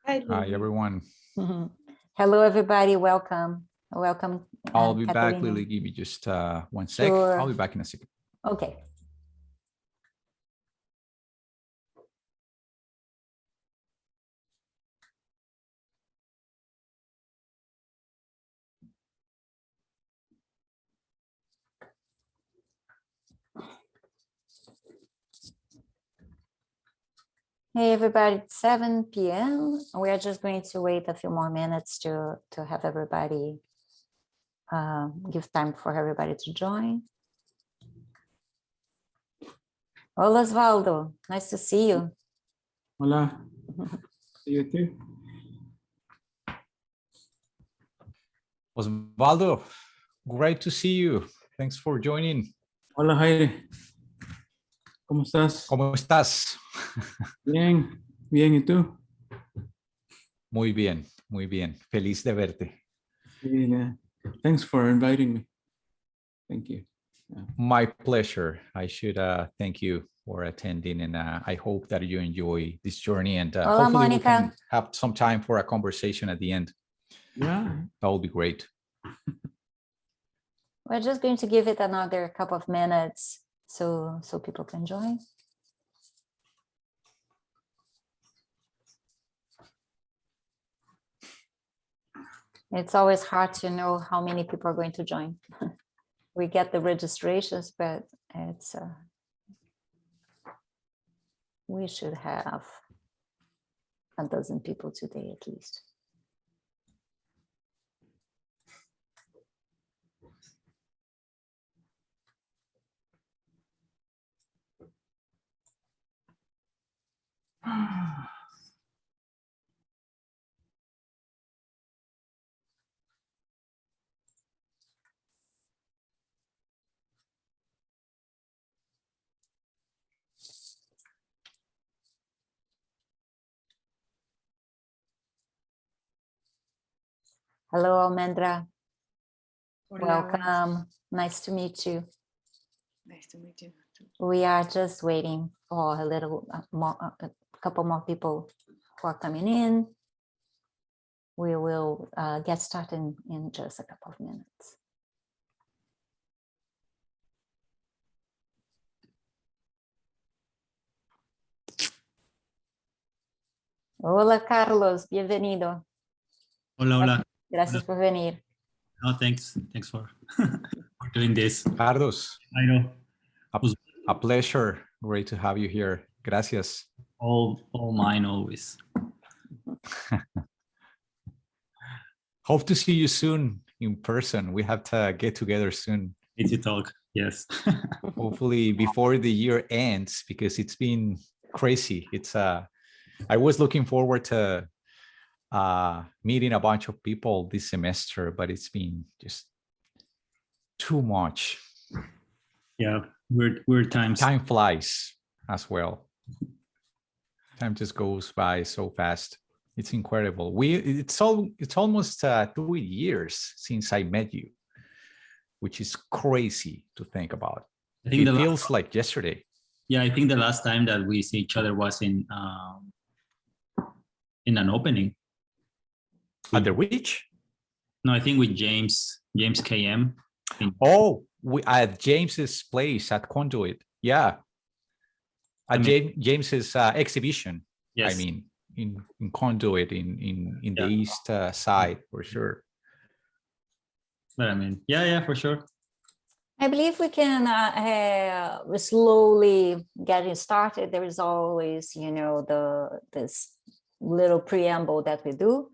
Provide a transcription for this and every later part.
Hi, Hi, Lily. everyone. Hello, everybody. Welcome. Welcome. I'll be back, Catalina. Lily. Give me just 1 sec. Sure. I'll be back in a second. Okay. Hey, everybody. It's 7 p.m. We are just going to wait a few more minutes to have everybody, give time for everybody to join. Hola, Osvaldo. Nice to see you. Hola. See you too. Osvaldo, great to see you. Thanks for joining. Hola, Jairo. ¿Cómo estás? ¿Cómo estás? Bien, bien, ¿y tú? Muy bien, muy bien. Feliz de verte. Yeah. Thanks for inviting me. Thank you. Yeah. My pleasure. I should thank you for attending, and I hope that you enjoy this journey, and Hola, hopefully we Monica. can have some time for a conversation at the end. Yeah. That would be great. We're just going to give it another couple of minutes so people can join. It's always hard to know how many people are going to join. We get the registrations, but it's we should have a dozen people today at least. Hello, Almendra. Hola, Welcome. Nice to meet you. Nice to meet you too. We are just waiting for a little more, a couple more people who are coming in. We will get started in just a couple of minutes. Hola, Carlos. Bienvenido. Hola, hola. Gracias por venir. No, thanks for for doing this. Carlos, I know a pleasure. Great to have you here. Gracias. all mine always. Hope to see you soon in person. We have to get together soon. Need to talk. Yes. Hopefully before the year ends, because it's been crazy. It's I was looking forward to meeting a bunch of people this semester, but it's been just too much. Yeah. Weird times. Time flies as well. Time just goes by so fast. It's incredible. It's almost 2 years since I met you, which is crazy to think about. I think It feels like yesterday. Yeah, I think the last time that we see each other was in an opening. At the Reach? No, I think with James KM. Oh, we at James's place at Conduit. Yeah. At James's exhibition. Yes. I mean, in Conduit in the Yeah. east side for sure. But I mean, yeah, for sure. I believe we can we're slowly getting started. There is always, this little preamble that we do.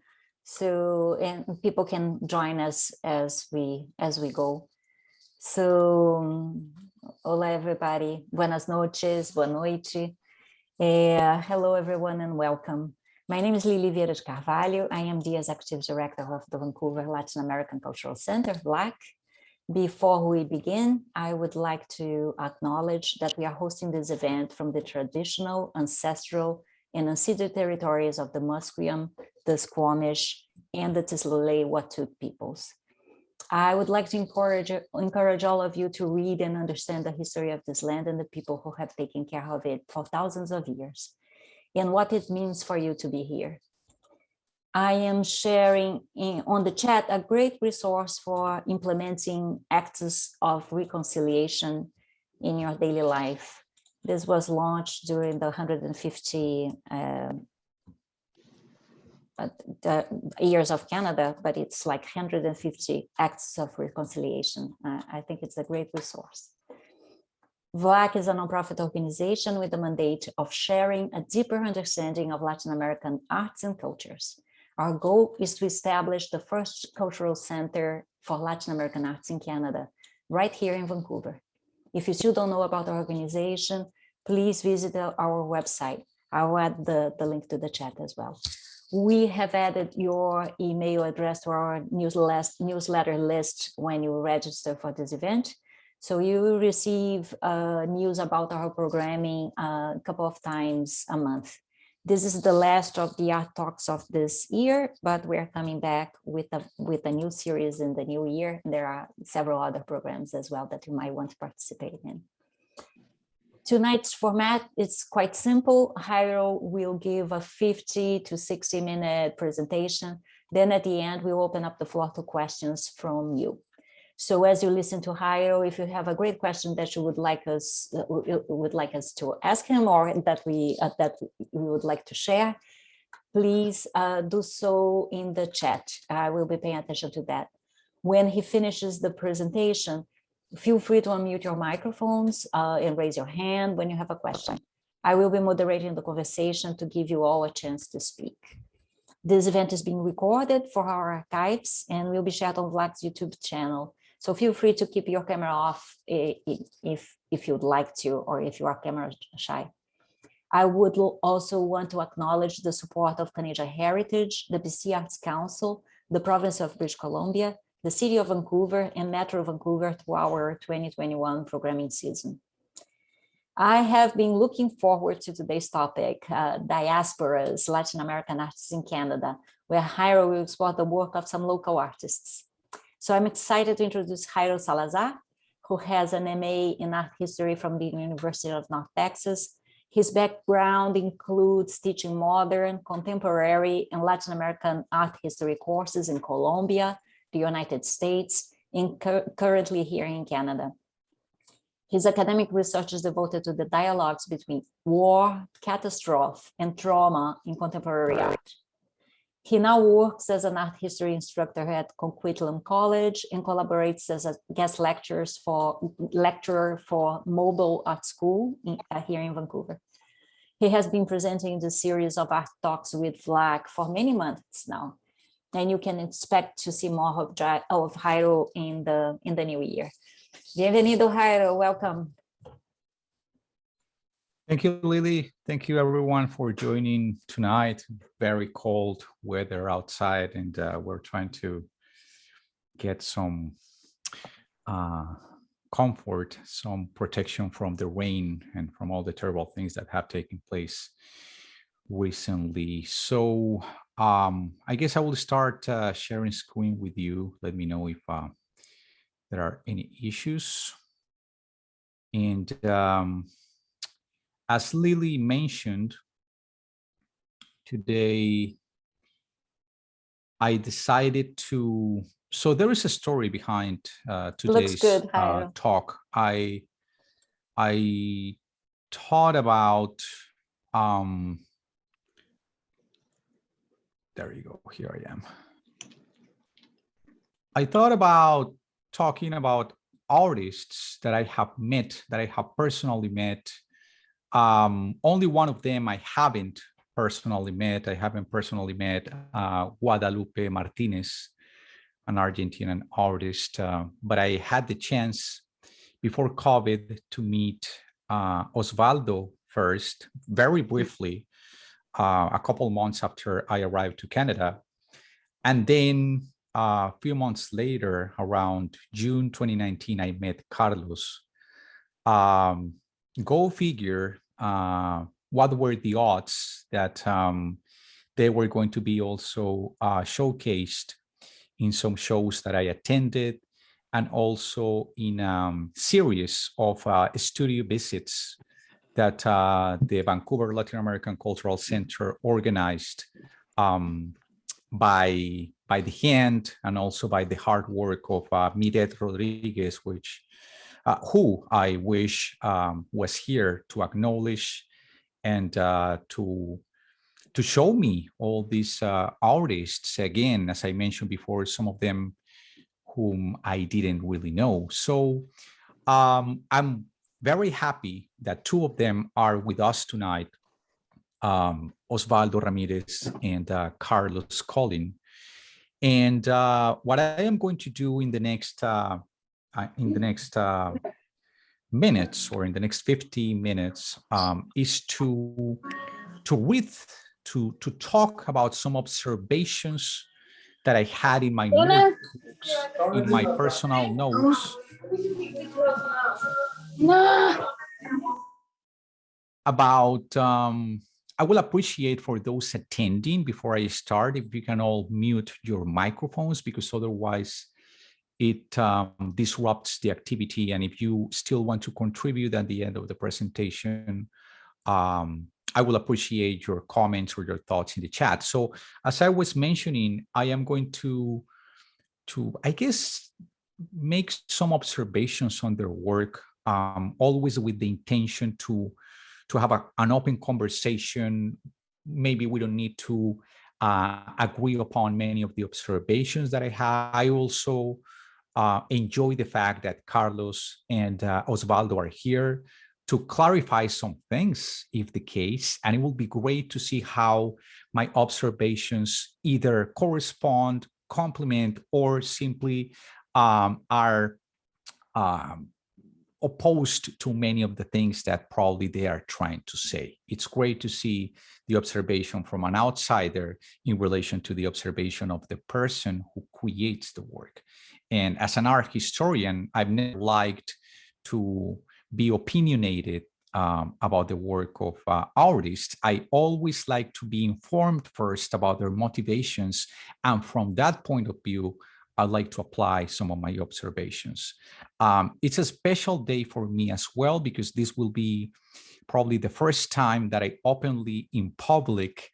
So, and people can join us as we go. So, hola everybody. Buenas noches, boa noite. Hello everyone and welcome. My name is Lili Vieira de Carvalho. I am the Executive Director of the Vancouver Latin American Cultural Center, VLAC. Before we begin, I would like to acknowledge that we are hosting this event from the traditional, ancestral, and unceded territories of the Musqueam, the Squamish, and the Tsleil-Waututh peoples. I would like to encourage all of you to read and understand the history of this land and the people who have taken care of it for thousands of years, and what it means for you to be here. I am sharing on the chat a great resource for implementing acts of reconciliation in your daily life. This was launched during the 150 years of Canada, but it's like 150 acts of reconciliation. I think it's a great resource. VLAC is a nonprofit organization with the mandate of sharing a deeper understanding of Latin American arts and cultures. Our goal is to establish the first cultural center for Latin American arts in Canada, right here in Vancouver. If you still don't know about our organization, please visit our website. I'll add the link to the chat as well. We have added your email address to our newsletter list when you register for this event. So you will receive news about our programming a couple of times a month. This is the last of the art talks of this year, but we're coming back with a new series in the new year. There are several other programs as well that you might want to participate in. Tonight's format is quite simple. Jairo will give a 50 to 60 minute presentation. Then at the end, we'll open up the floor to questions from you. So as you listen to Jairo, if you have a great question that you would like us to ask him, or that we would like to share, please do so in the chat. I will be paying attention to that. When he finishes the presentation, feel free to unmute your microphones and raise your hand when you have a question. I will be moderating the conversation to give you all a chance to speak. This event is being recorded for our archives and will be shared on VLAC's YouTube channel. So feel free to keep your camera off if you'd like to, or if you are camera shy. I would also want to acknowledge the support of Canadian Heritage, the BC Arts Council, the province of British Columbia, the city of Vancouver, and Metro Vancouver to our 2021 programming season. I have been looking forward to today's topic, Diasporas, Latin American Artists in Canada, where Jairo will explore the work of some local artists. So I'm excited to introduce Jairo Salazar, who has an MA in art history from the University of North Texas. His background includes teaching modern, contemporary, and Latin American art history courses in Colombia, the United States, and currently here in Canada. His academic research is devoted to the dialogues between war, catastrophe, and trauma in contemporary art. He now works as an art history instructor at Coquitlam College and collaborates as a guest lecturer for Mobil Art School here in Vancouver. He has been presenting the series of art talks with VLAC for many months now, and you can expect to see more of Jairo in the new year. Bienvenido, Jairo. Welcome. Thank you, Lily. Thank you, everyone, for joining tonight. Very cold weather outside, and we're trying to get some comfort, some protection from the rain and from all the terrible things that have taken place recently. So I guess I will start sharing screen with you. Let me know if there are any issues. And as Lily mentioned, today I decided to, so there is a story behind today's talk. I thought about, there you go, here I am. I thought about talking about artists that I have met, that I have personally met. Only one of them I haven't personally met. I haven't personally met Guadalupe Martinez, an Argentinian artist, but I had the chance before COVID to meet Osvaldo first, very briefly, a couple months after I arrived to Canada. And then a few months later, around June 2019, I met Carlos. Go figure, what were the odds that they were going to be also showcased in some shows that I attended, and also in a series of studio visits that the Vancouver Latin American Cultural Center organized by the hand and also by the hard work of Miret Rodriguez, which who I wish was here to acknowledge and to show me all these artists. Again, as I mentioned before, some of them whom I didn't really know. So I'm very happy that two of them are with us tonight, Osvaldo Ramirez and Carlos Colin. And what I am going to do in the next minutes, or in the next 50 minutes, is to read, to talk about some observations that I had in my notebooks, in my personal notes, about I will appreciate for those attending, before I start, if you can all mute your microphones, because otherwise it disrupts the activity. And if you still want to contribute at the end of the presentation, I will appreciate your comments or your thoughts in the chat. So as I was mentioning, I am going to I guess, make some observations on their work, always with the intention to have an open conversation. Maybe we don't need to agree upon many of the observations that I have. I also enjoy the fact that Carlos and Osvaldo are here to clarify some things, if the case, and it will be great to see how my observations either correspond, complement, or simply are opposed to many of the things that probably they are trying to say. It's great to see the observation from an outsider in relation to the observation of the person who creates the work. And as an art historian, I've never liked to be opinionated about the work of artists. I always like to be informed first about their motivations. And from that point of view, I'd like to apply some of my observations. It's a special day for me as well, because this will be probably the first time that I openly in public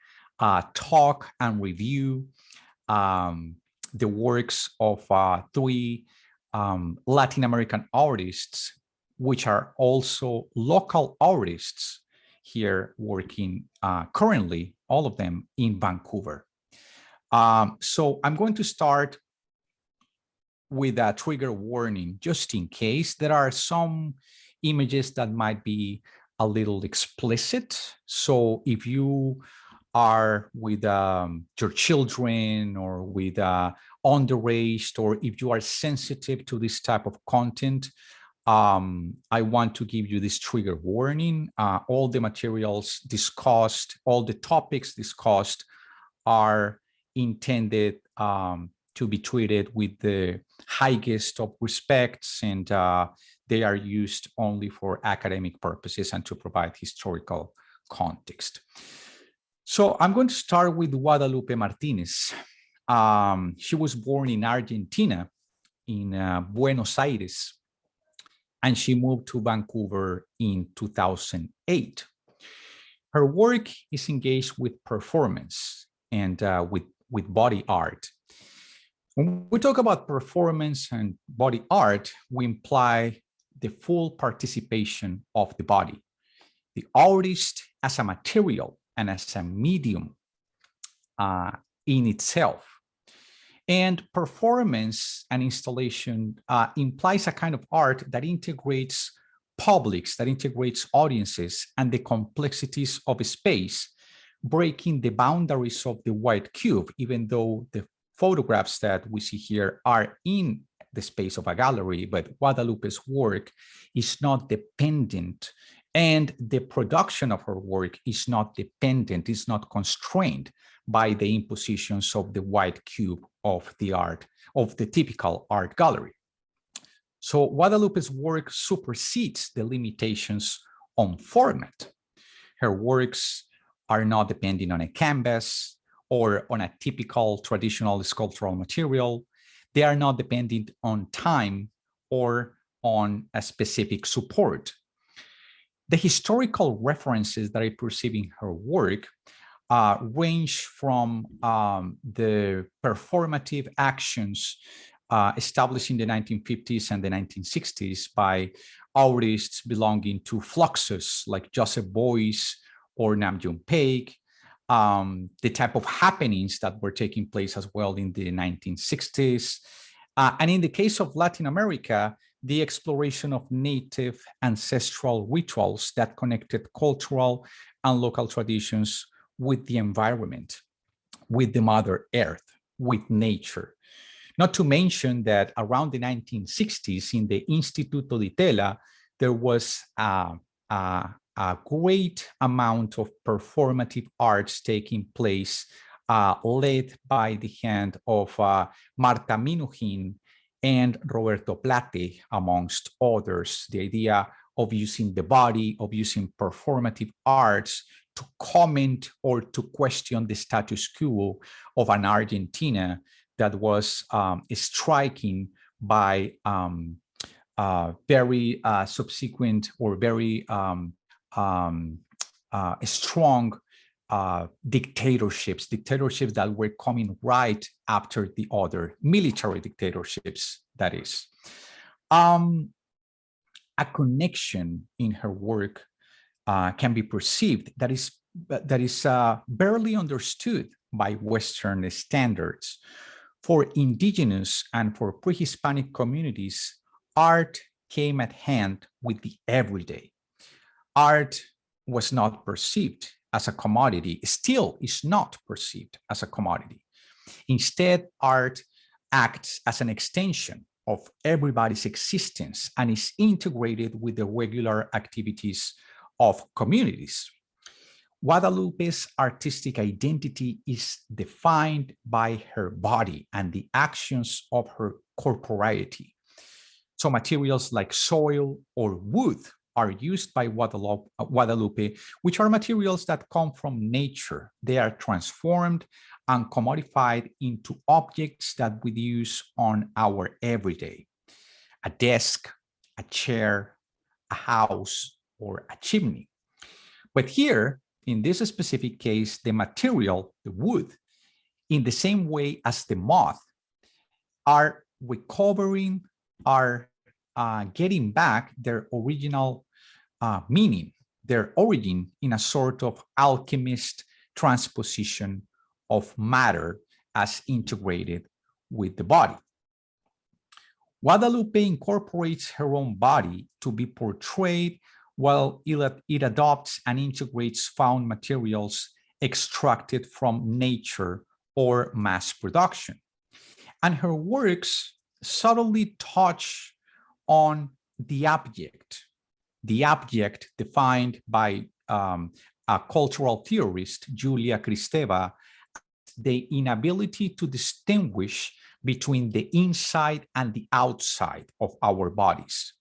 talk and review the works of three Latin American artists, which are also local artists here working currently, all of them in Vancouver. So I'm going to start with a trigger warning, just in case. There are some images that might be a little explicit. So if you are with your children or with underage, or if you are sensitive to this type of content, I want to give you this trigger warning. All the materials discussed, all the topics discussed are intended to be treated with the highest of respects, and they are used only for academic purposes and to provide historical context. So I'm going to start with Guadalupe Martinez. She was born in Argentina, in Buenos Aires, and she moved to Vancouver in 2008. Her work is engaged with performance and with body art. When we talk about performance and body art, we imply the full participation of the body, the artist as a material and as a medium in itself. And performance and installation implies a kind of art that integrates publics, that integrates audiences and the complexities of a space, breaking the boundaries of the white cube, even though the photographs that we see here are in the space of a gallery, but Guadalupe's work is not dependent, and the production of her work is not dependent, is not constrained by the impositions of the white cube of the art, of the typical art gallery. So Guadalupe's work supersedes the limitations on format. Her works are not dependent on a canvas or on a typical traditional sculptural material. They are not dependent on time or on a specific support. The historical references that I perceive in her work range from the performative actions established in the 1950s and the 1960s by artists belonging to fluxus like Joseph Beuys or Nam June Paik, the type of happenings that were taking place as well in the 1960s. And in the case of Latin America, the exploration of native ancestral rituals that connected cultural and local traditions with the environment, with the Mother Earth, with nature. Not to mention that around the 1960s in the Instituto di Tela, there was a great amount of performative arts taking place, led by the hand of Marta Minuhin and Roberto Plate, amongst others. The idea of using the body, of using performative arts to comment or to question the status quo of an Argentina that was striking by very subsequent or very strong dictatorships that were coming right after the other, military dictatorships, that is. A connection in her work can be perceived that is barely understood by Western standards. For indigenous and for pre-Hispanic communities, art came at hand with the everyday. Art was not perceived as a commodity, still is not perceived as a commodity. Instead, art acts as an extension of everybody's existence and is integrated with the regular activities of communities. Guadalupe's artistic identity is defined by her body and the actions of her corporeity. So materials like soil or wood are used by Guadalupe, which are materials that come from nature. They are transformed and commodified into objects that we use on our everyday. A desk, a chair, a house, or a chimney. But here, in this specific case, the material, the wood, in the same way as the moth, are recovering, are getting back their original meaning, their origin in a sort of alchemist transposition of matter as integrated with the body. Guadalupe incorporates her own body to be portrayed while it adopts and integrates found materials extracted from nature or mass production. And her works subtly touch on the abject defined by a cultural theorist, Julia Kristeva, the inability to distinguish between the inside and the outside of our bodies,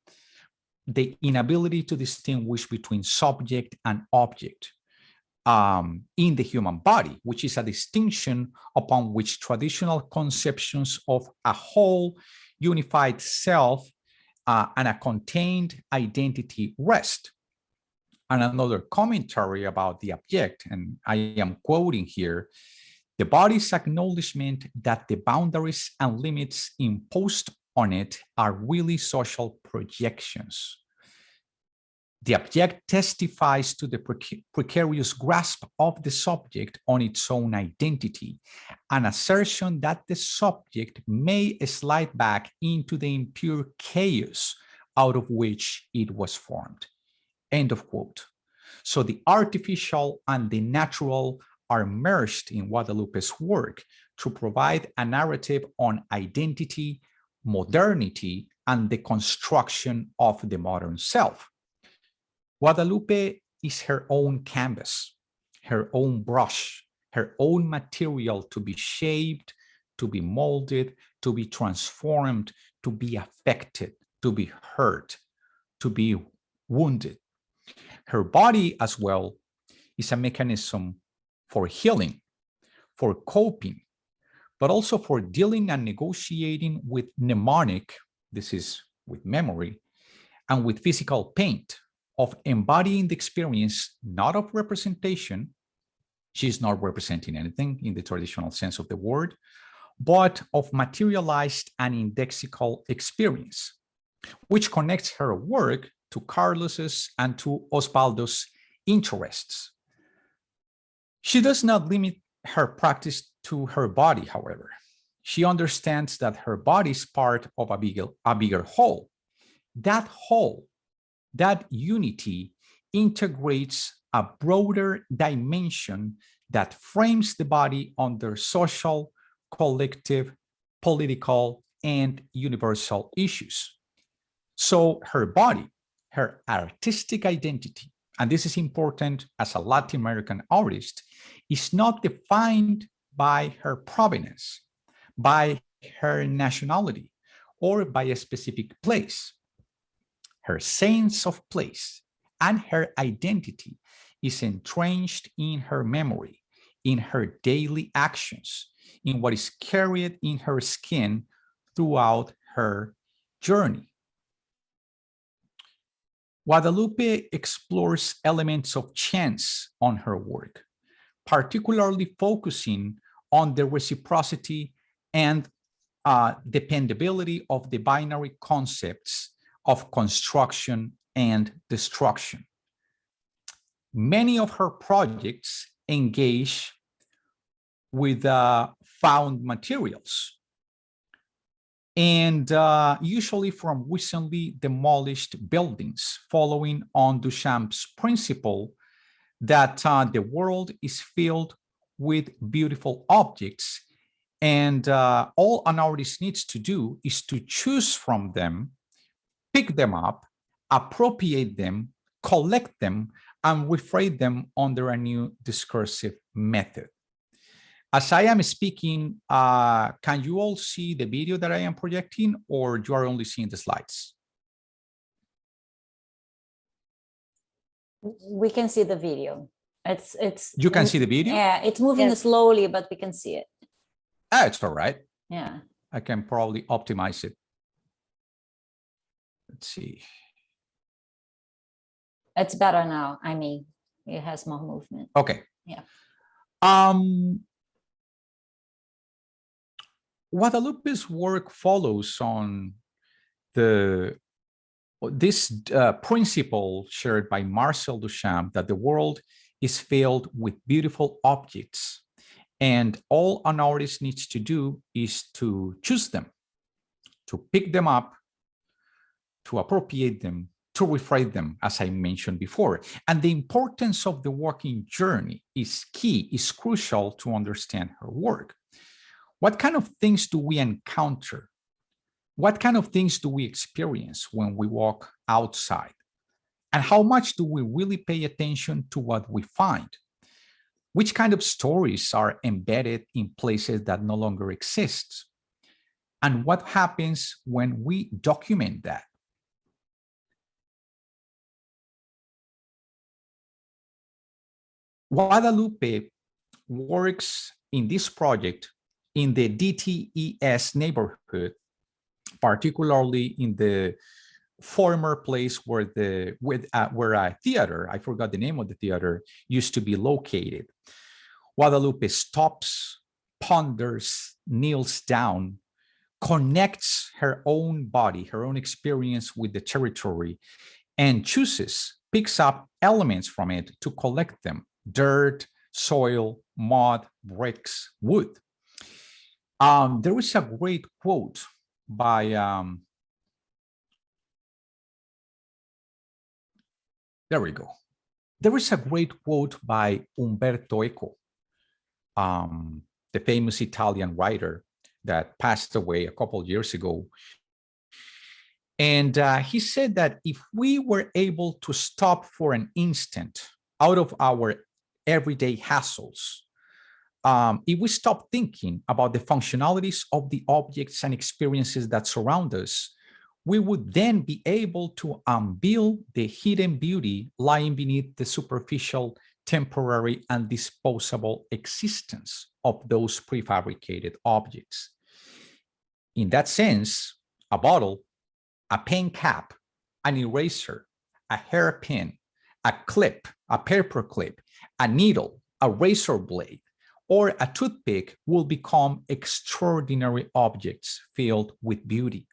the inability to distinguish between subject and object in the human body, which is a distinction upon which traditional conceptions of a whole unified self and a contained identity rest. And another commentary about the object, and I am quoting here, the body's acknowledgement that the boundaries and limits imposed on it are really social projections. The object testifies to the precarious grasp of the subject on its own identity, an assertion that the subject may slide back into the impure chaos out of which it was formed. End of quote. So the artificial and the natural are merged in Guadalupe's work to provide a narrative on identity, modernity, and the construction of the modern self. Guadalupe is her own canvas, her own brush, her own material to be shaped, to be molded, to be transformed, to be affected, to be hurt, to be wounded. Her body as well is a mechanism for healing, for coping, but also for dealing and negotiating with mnemonic, this is with memory, and with physical pain, of embodying the experience, not of representation, She's not representing anything in the traditional sense of the word, but of materialized and indexical experience, which connects her work to Carlos's and to Osvaldo's interests. She does not limit her practice to her body, however. She understands that her body is part of a bigger whole. That whole, that unity, integrates a broader dimension that frames the body under social, collective, political, and universal issues. So her body, her artistic identity, and this is important as a Latin American artist, is not defined by her provenance, by her nationality, or by a specific place. Her sense of place and her identity is entrenched in her memory, in her daily actions, in what is carried in her skin throughout her journey. Guadalupe explores elements of chance on her work, particularly focusing on the reciprocity and dependability of the binary concepts of construction and destruction. Many of her projects engage with found materials, and usually from recently demolished buildings, following on Duchamp's principle that the world is filled with beautiful objects, and all an artist needs to do is to choose from them, pick them up, appropriate them, collect them, and rephrase them under a new discursive method. As I am speaking, can you all see the video that I am projecting, or you are only seeing the slides? We can see the video. It's. You can see the video? Yeah, it's moving Yes. slowly, but we can see it. Ah, it's all right. Yeah. I can probably optimize it. Let's see. It's better now. I mean, it has more movement. Okay. Yeah. Guadalupe's work follows on this principle shared by Marcel Duchamp, that the world is filled with beautiful objects, and all an artist needs to do is to choose them, to pick them up, to appropriate them, to rephrase them, as I mentioned before. And the importance of the working journey is key, is crucial to understand her work. What kind of things do we encounter? What kind of things do we experience when we walk outside? And how much do we really pay attention to what we find? Which kind of stories are embedded in places that no longer exist? And what happens when we document that? Guadalupe works in this project in the DTES neighborhood, particularly in the former place where a theater, I forgot the name of the theater, used to be located. Guadalupe stops, ponders, kneels down, connects her own body, her own experience with the territory, and chooses, picks up elements from it to collect them: dirt, soil, mud, bricks, wood. There is a great quote by there we go. There is a great quote by Umberto Eco, the famous Italian writer that passed away a couple of years ago. And he said that if we were able to stop for an instant out of our everyday hassles, if we stop thinking about the functionalities of the objects and experiences that surround us, we would then be able to unveil the hidden beauty lying beneath the superficial, temporary, and disposable existence of those prefabricated objects. In that sense, a bottle, a pen cap, an eraser, a hairpin, a clip, a paper clip, a needle, a razor blade, or a toothpick will become extraordinary objects filled with beauty.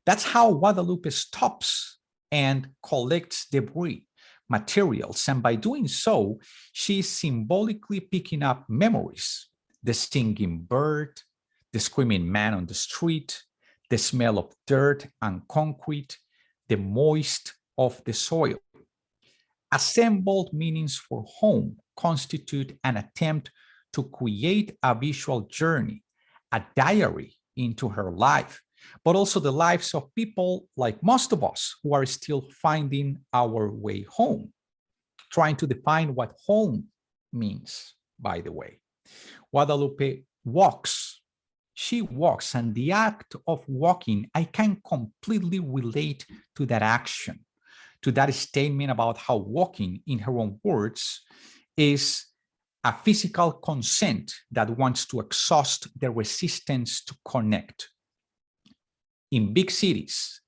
That's how Guadalupe stops and collects debris, materials, and by doing so, she's symbolically picking up memories: the singing bird, the screaming man on the street, the smell of dirt and concrete, the moist of the soil. Assembled meanings for home constitute an attempt to create a visual journey, a diary into her life, but also the lives of people like most of us who are still finding our way home, trying to define what home means, by the way. Guadalupe walks. She walks, and the act of walking, I can completely relate to that action, to that statement about how walking, in her own words, is a physical consent that wants to exhaust the resistance to connect. In big cities,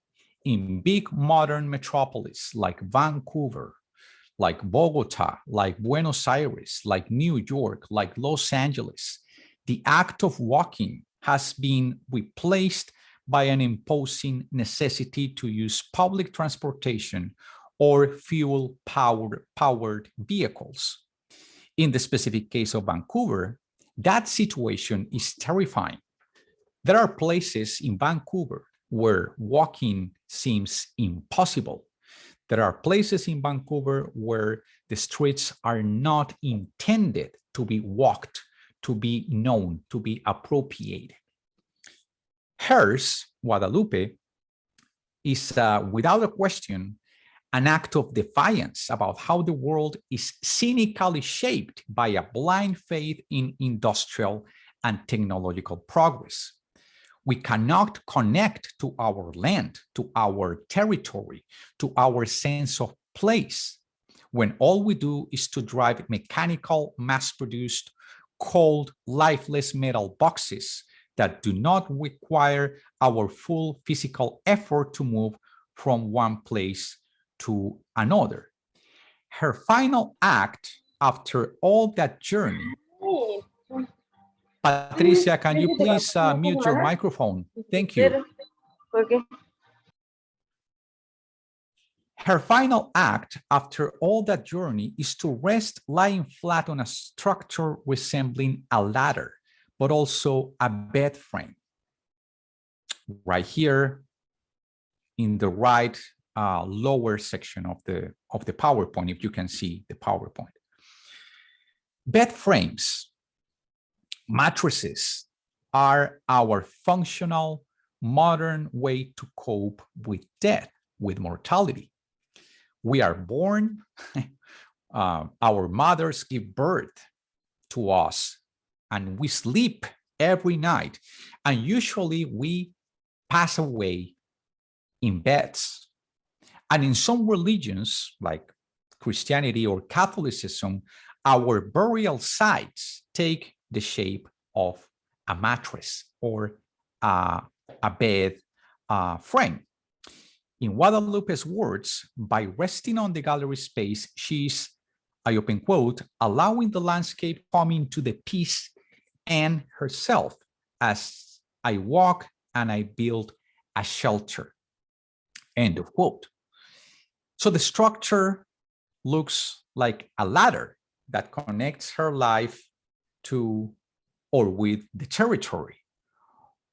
in big modern metropolis like Vancouver, like Bogota, like Buenos Aires, like New York, like Los Angeles, the act of walking has been replaced by an imposing necessity to use public transportation or fuel-powered vehicles. In the specific case of Vancouver, that situation is terrifying. There are places in Vancouver where walking seems impossible. There are places in Vancouver where the streets are not intended to be walked, to be known, to be appropriated. Hers, Guadalupe, is without a question an act of defiance about how the world is cynically shaped by a blind faith in industrial and technological progress. We cannot connect to our land, to our territory, to our sense of place, when all we do is to drive mechanical, mass-produced, cold, lifeless metal boxes that do not require our full physical effort to move from one place to another. Her final act after all that journey. Patricia, can you please mute your microphone? Thank you. Her final act after all that journey is to rest lying flat on a structure resembling a ladder, but also a bed frame. Right here in the right lower section of the PowerPoint, if you can see the PowerPoint. Bed frames, mattresses are our functional, modern way to cope with death, with mortality. We are born, our mothers give birth to us, and we sleep every night, and usually we pass away in beds. And in some religions, like Christianity or Catholicism, our burial sites take the shape of a mattress or a bed frame. In Guadalupe's words, by resting on the gallery space, she's, I open quote, allowing the landscape come into the peace and herself as I walk and I build a shelter, end of quote. So the structure looks like a ladder that connects her life to or with the territory.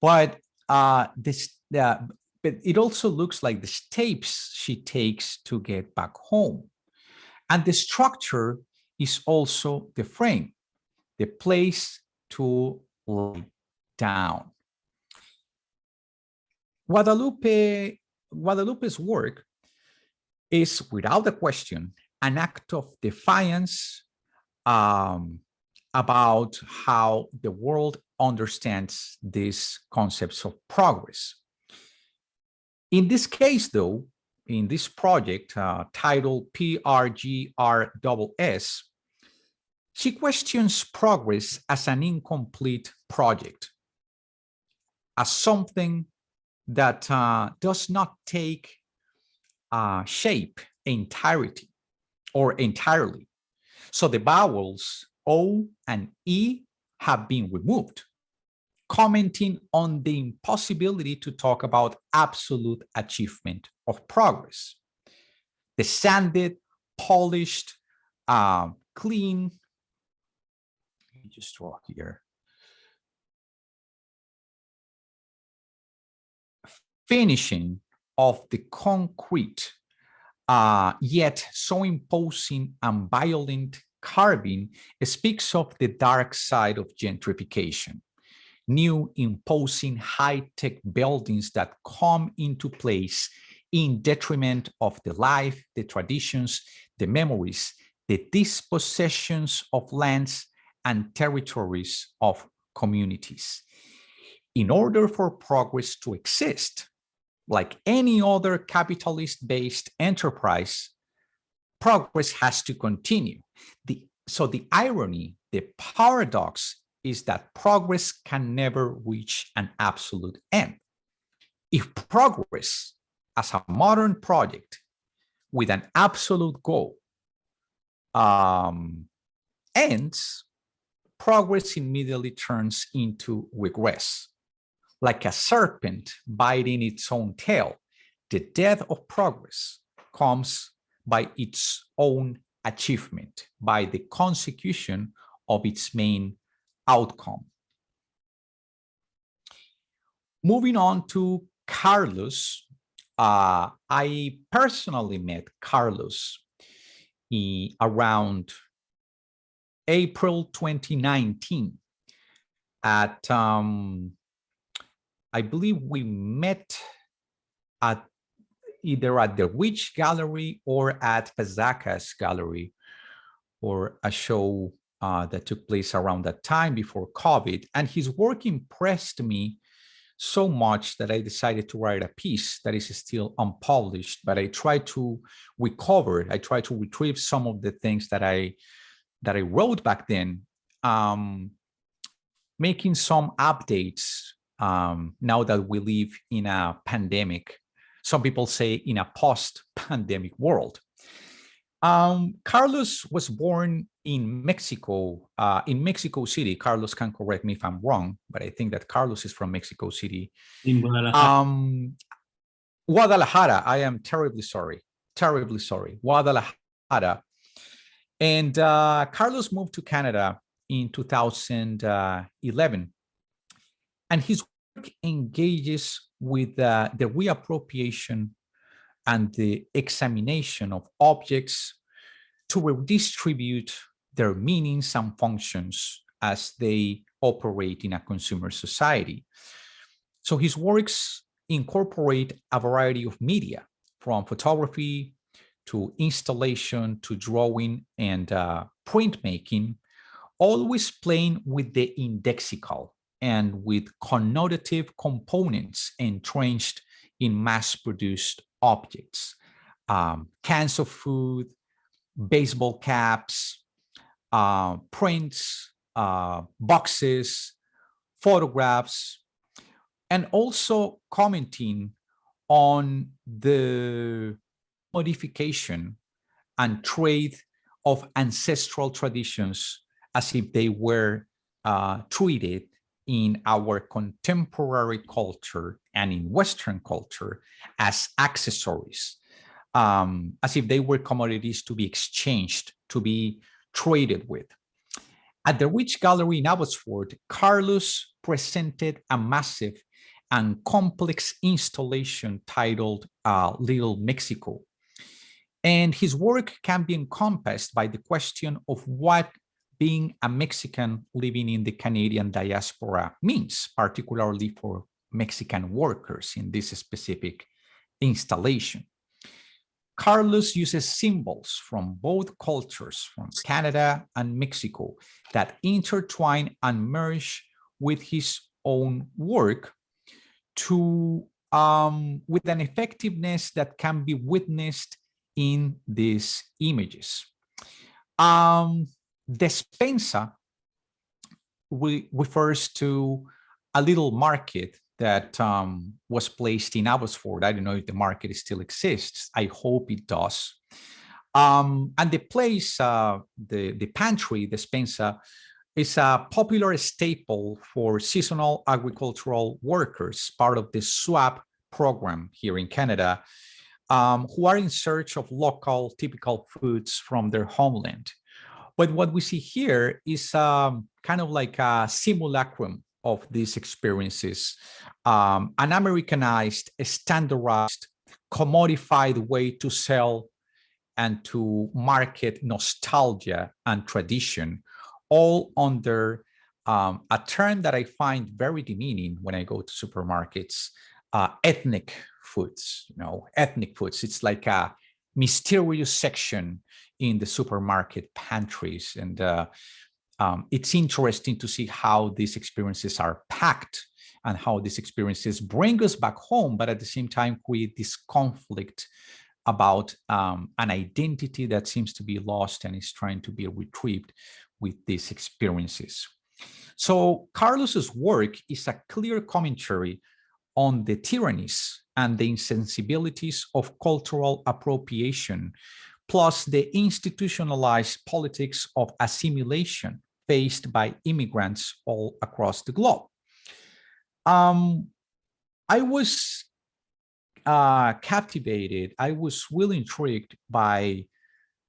But it also looks like the steps she takes to get back home. And the structure is also the frame, the place to lie down. Guadalupe's work is, without a question, an act of defiance about how the world understands these concepts of progress. In this case, though, in this project titled PRGR, she questions progress as an incomplete project, as something that does not take shape entirely. So the vowels O and E have been removed, commenting on the impossibility to talk about absolute achievement of progress. The sanded, polished, clean, let me just draw here, finishing of the concrete, yet so imposing and violent carving speaks of the dark side of gentrification. New imposing high-tech buildings that come into place in detriment of the life, the traditions, the memories, the dispossessions of lands and territories of communities. In order for progress to exist, like any other capitalist-based enterprise, progress has to continue. So the irony, the paradox is that progress can never reach an absolute end. If progress as a modern project with an absolute goal ends, progress immediately turns into regress. Like a serpent biting its own tail, the death of progress comes by its own achievement, by the consecution of its main outcome. Moving on to Carlos, I personally met Carlos around April 2019 at, I believe we met at either at the Witch Gallery or at Pazaka's Gallery, or a show that took place around that time before COVID. And his work impressed me so much that I decided to write a piece that is still unpublished, but I tried to recover, I tried to retrieve some of the things that I wrote back then, making some updates now that we live in a pandemic. Some people say in a post-pandemic world. Carlos was born in Mexico City. Carlos can correct me if I'm wrong, but I think that Carlos is from Mexico City. In Guadalajara. Guadalajara, I am terribly sorry. Guadalajara. And Carlos moved to Canada in 2011. And his work engages with the reappropriation and the examination of objects to redistribute their meanings and functions as they operate in a consumer society. So his works incorporate a variety of media, from photography to installation to drawing and printmaking, always playing with the indexical and with connotative components entrenched in mass-produced objects, cans of food, baseball caps, prints, boxes, photographs, and also commenting on the modification and trade of ancestral traditions as if they were treated in our contemporary culture and in Western culture as accessories, as if they were commodities to be exchanged, to be traded with. At the Witch Gallery in Abbotsford, Carlos presented a massive and complex installation titled Little Mexico. And his work can be encompassed by the question of what being a Mexican living in the Canadian diaspora means, particularly for Mexican workers in this specific installation. Carlos uses symbols from both cultures, from Canada and Mexico, that intertwine and merge with his own work to with an effectiveness that can be witnessed in these images. Despensa refers to a little market that was placed in Abbotsford. I don't know if the market still exists. I hope it does. And the place, the pantry, the despensa, is a popular staple for seasonal agricultural workers, part of the SWAP program here in Canada, who are in search of local typical foods from their homeland. But what we see here is kind of like a simulacrum of these experiences, an Americanized, standardized, commodified way to sell and to market nostalgia and tradition, all under a term that I find very demeaning when I go to supermarkets, ethnic foods, ethnic foods. It's like a mysterious section in the supermarket pantries. And it's interesting to see how these experiences are packed and how these experiences bring us back home, but at the same time create this conflict about an identity that seems to be lost and is trying to be retrieved with these experiences. So Carlos's work is a clear commentary on the tyrannies and the insensibilities of cultural appropriation, plus the institutionalized politics of assimilation faced by immigrants all across the globe. I was captivated. I was really intrigued by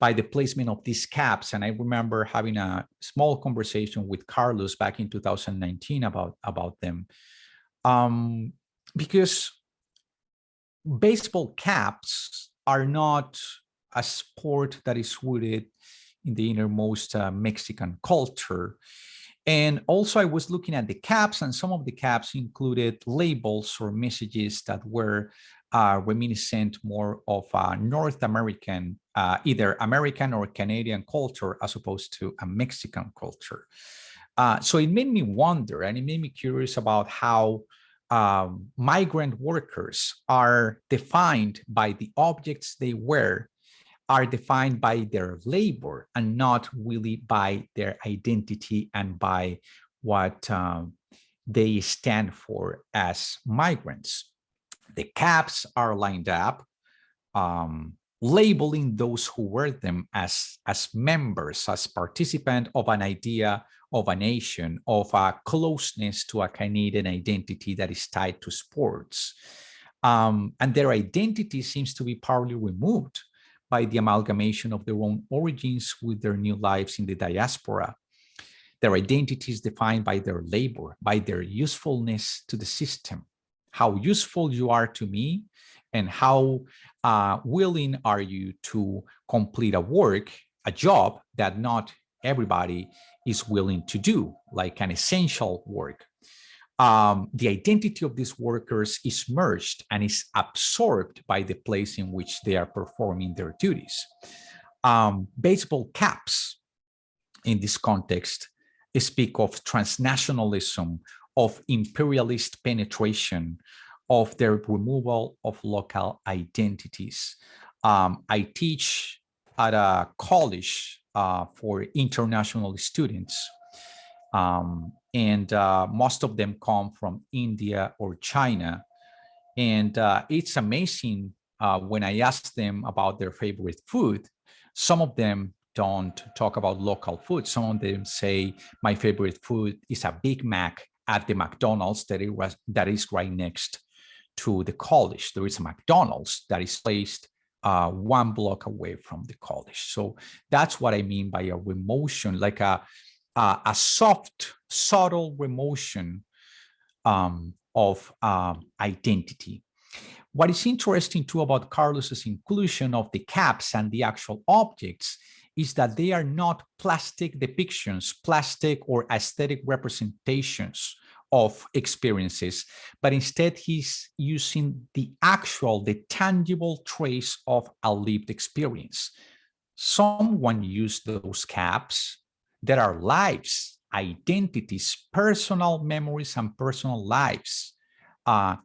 the placement of these caps. And I remember having a small conversation with Carlos back in 2019 about them. Because baseball caps are not a sport that is rooted in the innermost Mexican culture. And also I was looking at the caps, and some of the caps included labels or messages that were reminiscent more of a North American, either American or Canadian culture, as opposed to a Mexican culture. So it made me wonder, and it made me curious about how migrant workers are defined by the objects they wear, are defined by their labor and not really by their identity and by what they stand for as migrants. The caps are lined up, labeling those who wear them as members, as participants of an idea, of a nation, of a closeness to a Canadian identity that is tied to sports. And their identity seems to be partly removed by the amalgamation of their own origins with their new lives in the diaspora. Their identity is defined by their labor, by their usefulness to the system, how useful you are to me, and how willing are you to complete a work, a job that not everybody is willing to do, like an essential work. The identity of these workers is merged and is absorbed by the place in which they are performing their duties. Baseball caps, in this context, speak of transnationalism, of imperialist penetration, of their removal of local identities. I teach at a college for international students. And most of them come from India or China. And it's amazing when I ask them about their favorite food, some of them don't talk about local food. Some of them say, my favorite food is a Big Mac at the McDonald's that is right next to the college. There is a McDonald's that is placed 1 block away from the college. So that's what I mean by a remotion, like a soft, subtle remotion of identity. What is interesting too about Carlos's inclusion of the caps and the actual objects is that they are not plastic depictions, plastic or aesthetic representations of experiences, but instead he's using the tangible trace of a lived experience. Someone used those caps. There are lives, identities, personal memories, and personal lives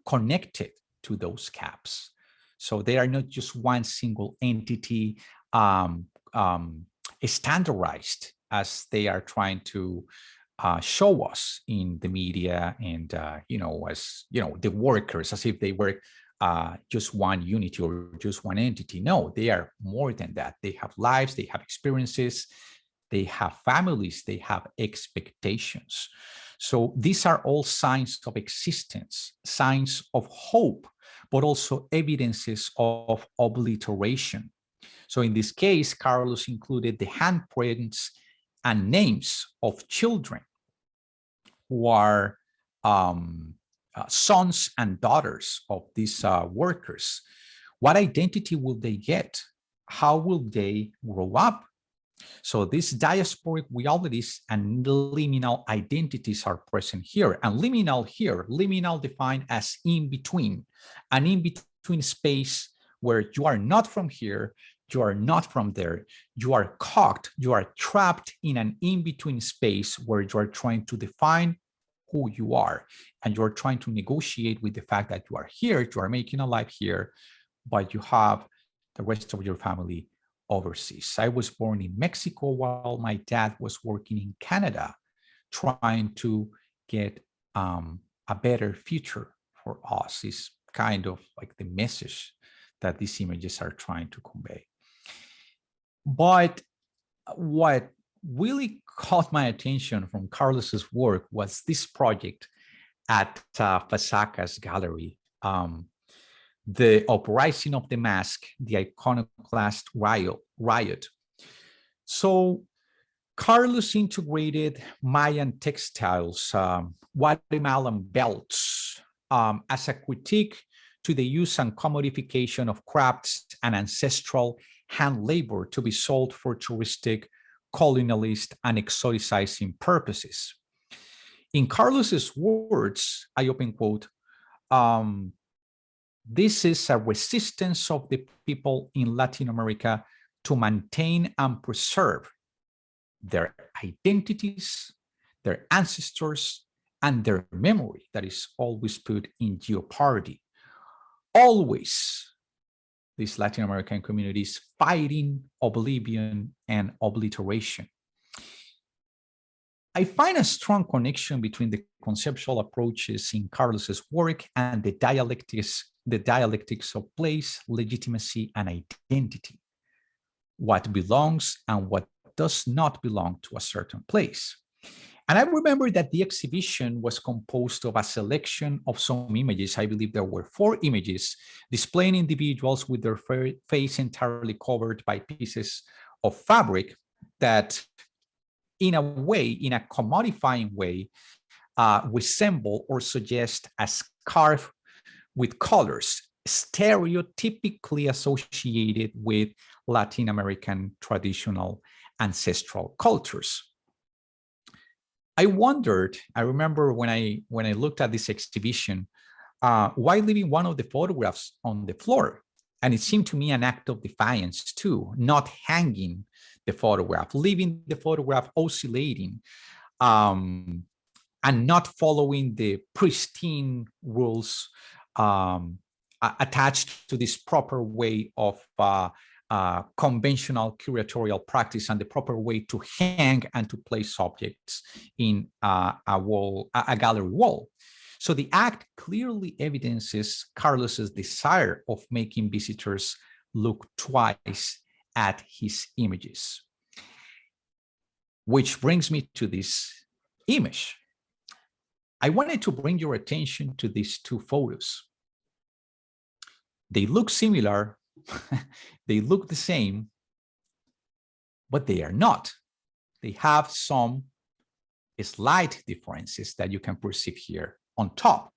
connected to those caps. So they are not just one single entity standardized as they are trying to show us in the media and, as, the workers, as if they were just one unity or just one entity. No, they are more than that. They have lives, they have experiences, they have families, they have expectations. So these are all signs of existence, signs of hope, but also evidences of obliteration. So in this case, Carlos included the handprints and names of children who are sons and daughters of these workers. What identity will they get? How will they grow up? So these diasporic realities and liminal identities are present here. And liminal here, liminal defined as in between, an in between space where you are not from here, you are not from there, you are caught, you are trapped in an in between space where you are trying to define who you are. And you're trying to negotiate with the fact that you are here, you are making a life here, but you have the rest of your family overseas. I was born in Mexico while my dad was working in Canada, trying to get a better future for us. Is kind of like the message that these images are trying to convey. But what really caught my attention from Carlos's work was this project at Fasaca's gallery, the uprising of the mask, the iconoclast riot. So Carlos integrated Mayan textiles, Guatemalan belts, as a critique to the use and commodification of crafts and ancestral hand labor to be sold for touristic, colonialist, and exoticizing purposes. In Carlos's words, I open quote, this is a resistance of the people in Latin America to maintain and preserve their identities, their ancestors, and their memory that is always put in jeopardy. Always, these Latin American communities fighting oblivion and obliteration. I find a strong connection between the conceptual approaches in Carlos's work and the dialectics of place, legitimacy, and identity. What belongs and what does not belong to a certain place. And I remember that the exhibition was composed of a selection of some images. I believe there were 4 images displaying individuals with their face entirely covered by pieces of fabric that, in a way, in a commodifying way, resemble or suggest a scarf with colors stereotypically associated with Latin American traditional ancestral cultures. I remember when I looked at this exhibition, why leaving one of the photographs on the floor? And it seemed to me an act of defiance too, not hanging the photograph, leaving the photograph oscillating, and not following the pristine rules attached to this proper way of conventional curatorial practice and the proper way to hang and to place objects in a gallery wall. So the act clearly evidences Carlos's desire of making visitors look twice at his images. Which brings me to this image. I wanted to bring your attention to these 2 photos. They look similar, they look the same, but they are not. They have some slight differences that you can perceive here on top.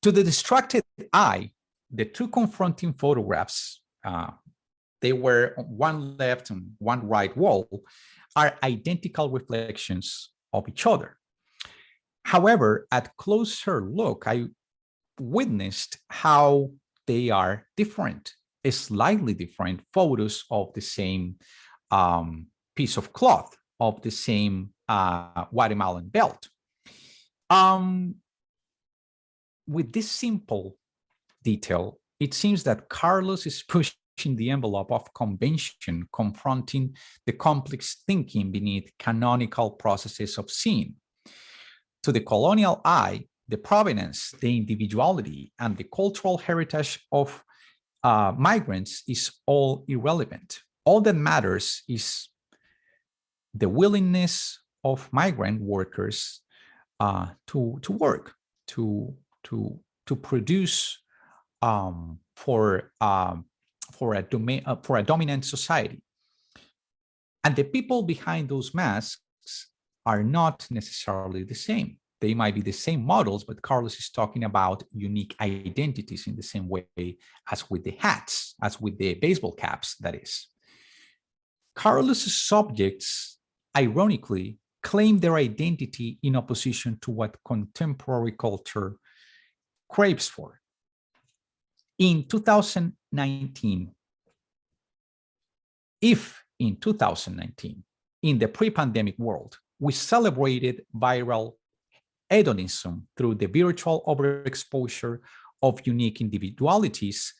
To the distracted eye, the 2 confronting photographs, they were on one left and one right wall, are identical reflections of each other. However, at closer look, I witnessed how they are different, slightly different photos of the same piece of cloth, of the same Guatemalan belt. With this simple detail, it seems that Carlos is pushing the envelope of convention, confronting the complex thinking beneath canonical processes of seeing. To the colonial eye, the provenance, the individuality, and the cultural heritage of migrants is all irrelevant. All that matters is the willingness of migrant workers to work, to produce for a dominant society. And the people behind those masks are not necessarily the same. They might be the same models, but Carlos is talking about unique identities in the same way as with the hats, as with the baseball caps, that is. Carlos's subjects, ironically, claim their identity in opposition to what contemporary culture craves for. In 2019, if in 2019, in the pre-pandemic world, we celebrated viral hedonism through the virtual overexposure of unique individualities,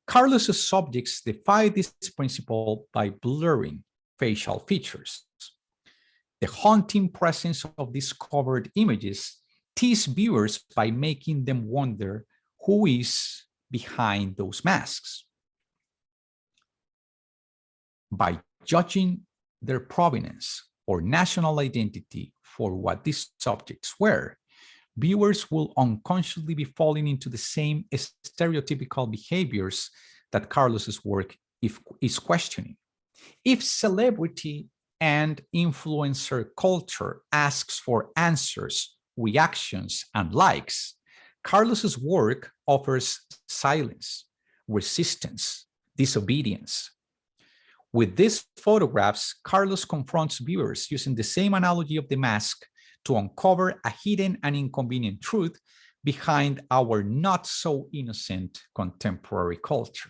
Carlos's subjects defy this principle by blurring facial features. The haunting presence of these covered images tease viewers by making them wonder who is behind those masks. By judging their provenance or national identity for what these subjects were, viewers will unconsciously be falling into the same stereotypical behaviors that Carlos's work is questioning. If celebrity and influencer culture asks for answers, reactions, and likes, Carlos's work offers silence, resistance, disobedience. With these photographs, Carlos confronts viewers using the same analogy of the mask to uncover a hidden and inconvenient truth behind our not so innocent contemporary culture.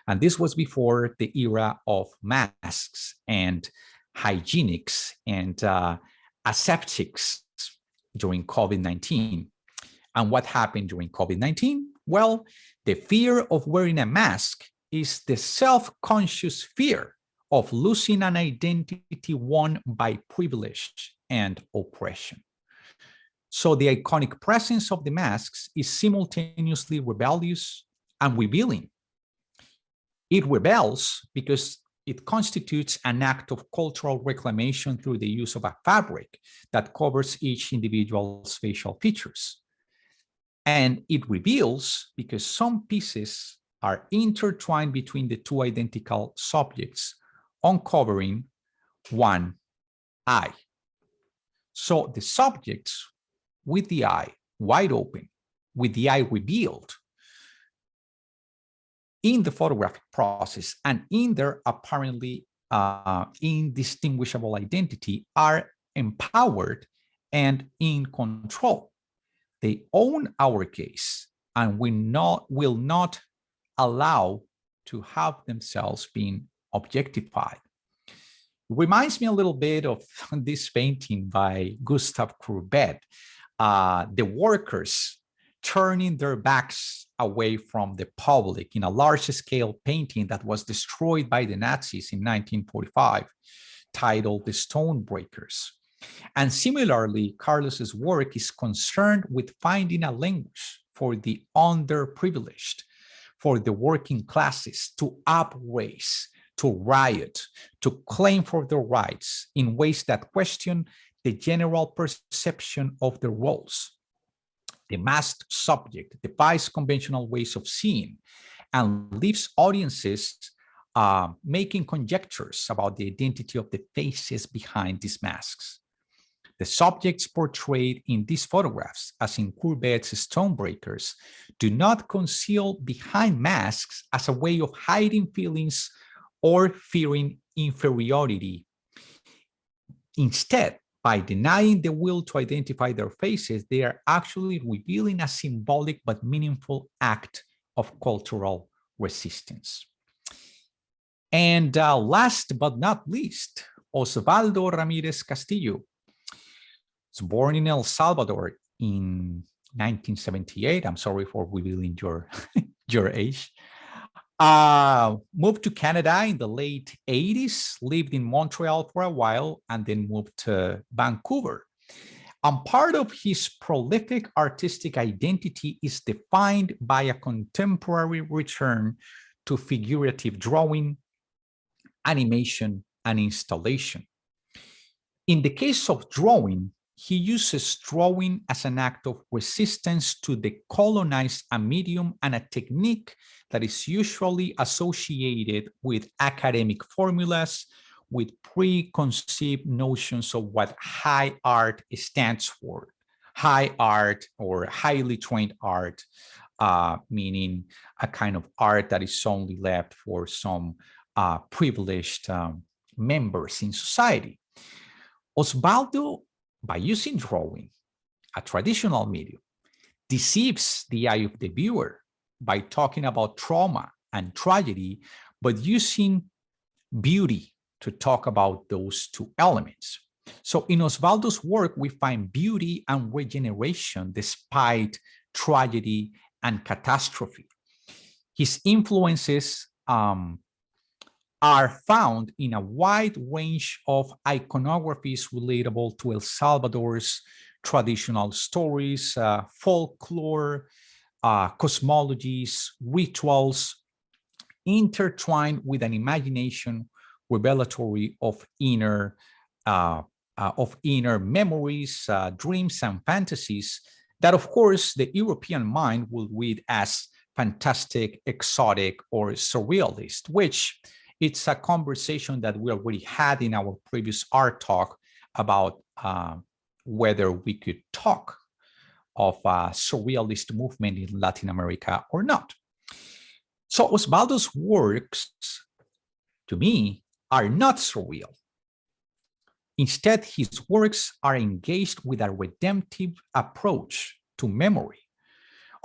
And this was before the era of masks and hygienics and aseptics during COVID-19. And what happened during COVID-19? Well, the fear of wearing a mask is the self-conscious fear of losing an identity won by privilege and oppression. So the iconic presence of the masks is simultaneously rebellious and revealing. It rebels because it constitutes an act of cultural reclamation through the use of a fabric that covers each individual's facial features. And it reveals because some pieces are intertwined between the two identical subjects, uncovering one eye. So the subjects with the eye wide open, with the eye revealed in the photographic process and in their apparently indistinguishable identity are empowered and in control. They own our gaze and will not allow to have themselves being objectified. Reminds me a little bit of this painting by Gustave Courbet, the workers turning their backs away from the public in a large-scale painting that was destroyed by the Nazis in 1945, titled The Stonebreakers. And similarly, Carlos's work is concerned with finding a language for the underprivileged, for the working classes to upraise, to riot, to claim for their rights in ways that question the general perception of their roles. The masked subject defies conventional ways of seeing and leaves audiences making conjectures about the identity of the faces behind these masks. The subjects portrayed in these photographs, as in Courbet's Stonebreakers, do not conceal behind masks as a way of hiding feelings or fearing inferiority. Instead, by denying the will to identify their faces, they are actually revealing a symbolic but meaningful act of cultural resistance. And last but not least, Osvaldo Ramirez Castillo was born in El Salvador in 1978. I'm sorry for revealing your age. Moved to Canada in the late 80s, lived in Montreal for a while, and then moved to Vancouver. And part of his prolific artistic identity is defined by a contemporary return to figurative drawing, animation, and installation. In the case of drawing, he uses drawing as an act of resistance to decolonize a medium and a technique that is usually associated with academic formulas, with preconceived notions of what high art stands for. High art or highly trained art, meaning a kind of art that is only left for some privileged members in society. Osvaldo, by using drawing, a traditional medium, deceives the eye of the viewer by talking about trauma and tragedy, but using beauty to talk about those two elements. So in Osvaldo's work, we find beauty and regeneration despite tragedy and catastrophe. His influences are found in a wide range of iconographies relatable to El Salvador's traditional stories, folklore, cosmologies, rituals, intertwined with an imagination revelatory of inner memories, dreams, and fantasies that, of course, the European mind will read as fantastic, exotic, or surrealist, which it's a conversation that we already had in our previous art talk about whether we could talk of a surrealist movement in Latin America or not. So Osvaldo's works, to me, are not surreal. Instead, his works are engaged with a redemptive approach to memory,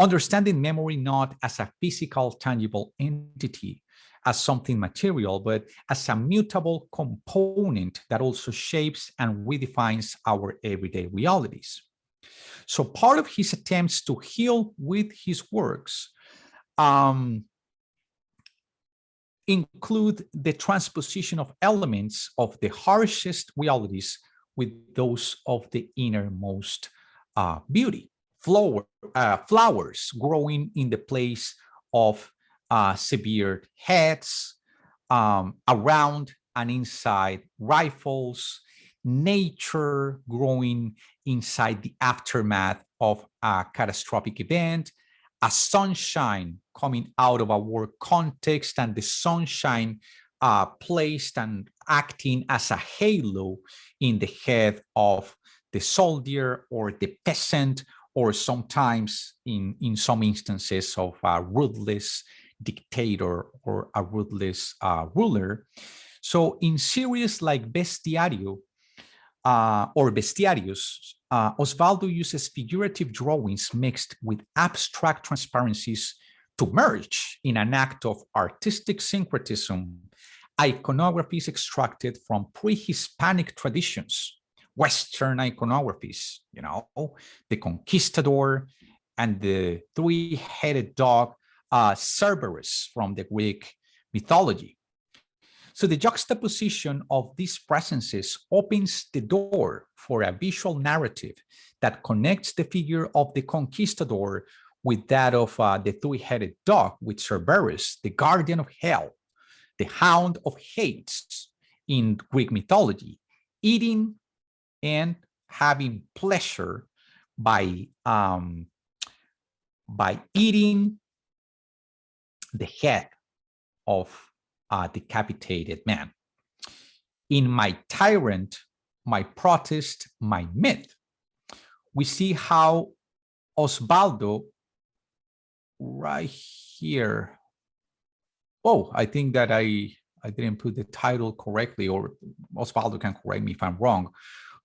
understanding memory not as a physical, tangible entity, as something material, but as a mutable component that also shapes and redefines our everyday realities. So part of his attempts to heal with his works include the transposition of elements of the harshest realities with those of the innermost beauty. Flowers growing in the place of severed heads, around and inside rifles, nature growing inside the aftermath of a catastrophic event, a sunshine coming out of a war context, and the sunshine placed and acting as a halo in the head of the soldier or the peasant, or sometimes in some instances of a ruthless dictator or a ruthless ruler. So in series like Bestiario or Bestiarios, Osvaldo uses figurative drawings mixed with abstract transparencies to merge in an act of artistic syncretism iconographies extracted from pre-Hispanic traditions, Western iconographies, you know, the conquistador and the three-headed dog, Cerberus from the Greek mythology. So the juxtaposition of these presences opens the door for a visual narrative that connects the figure of the conquistador with that of the three-headed dog, with Cerberus, the guardian of hell, the hound of Hades in Greek mythology, eating and having pleasure by eating the head of a decapitated man. In My Tyrant, My Protest, My Myth, we see how Osvaldo right here. Oh, I think that I didn't put the title correctly, or Osvaldo can correct me if I'm wrong.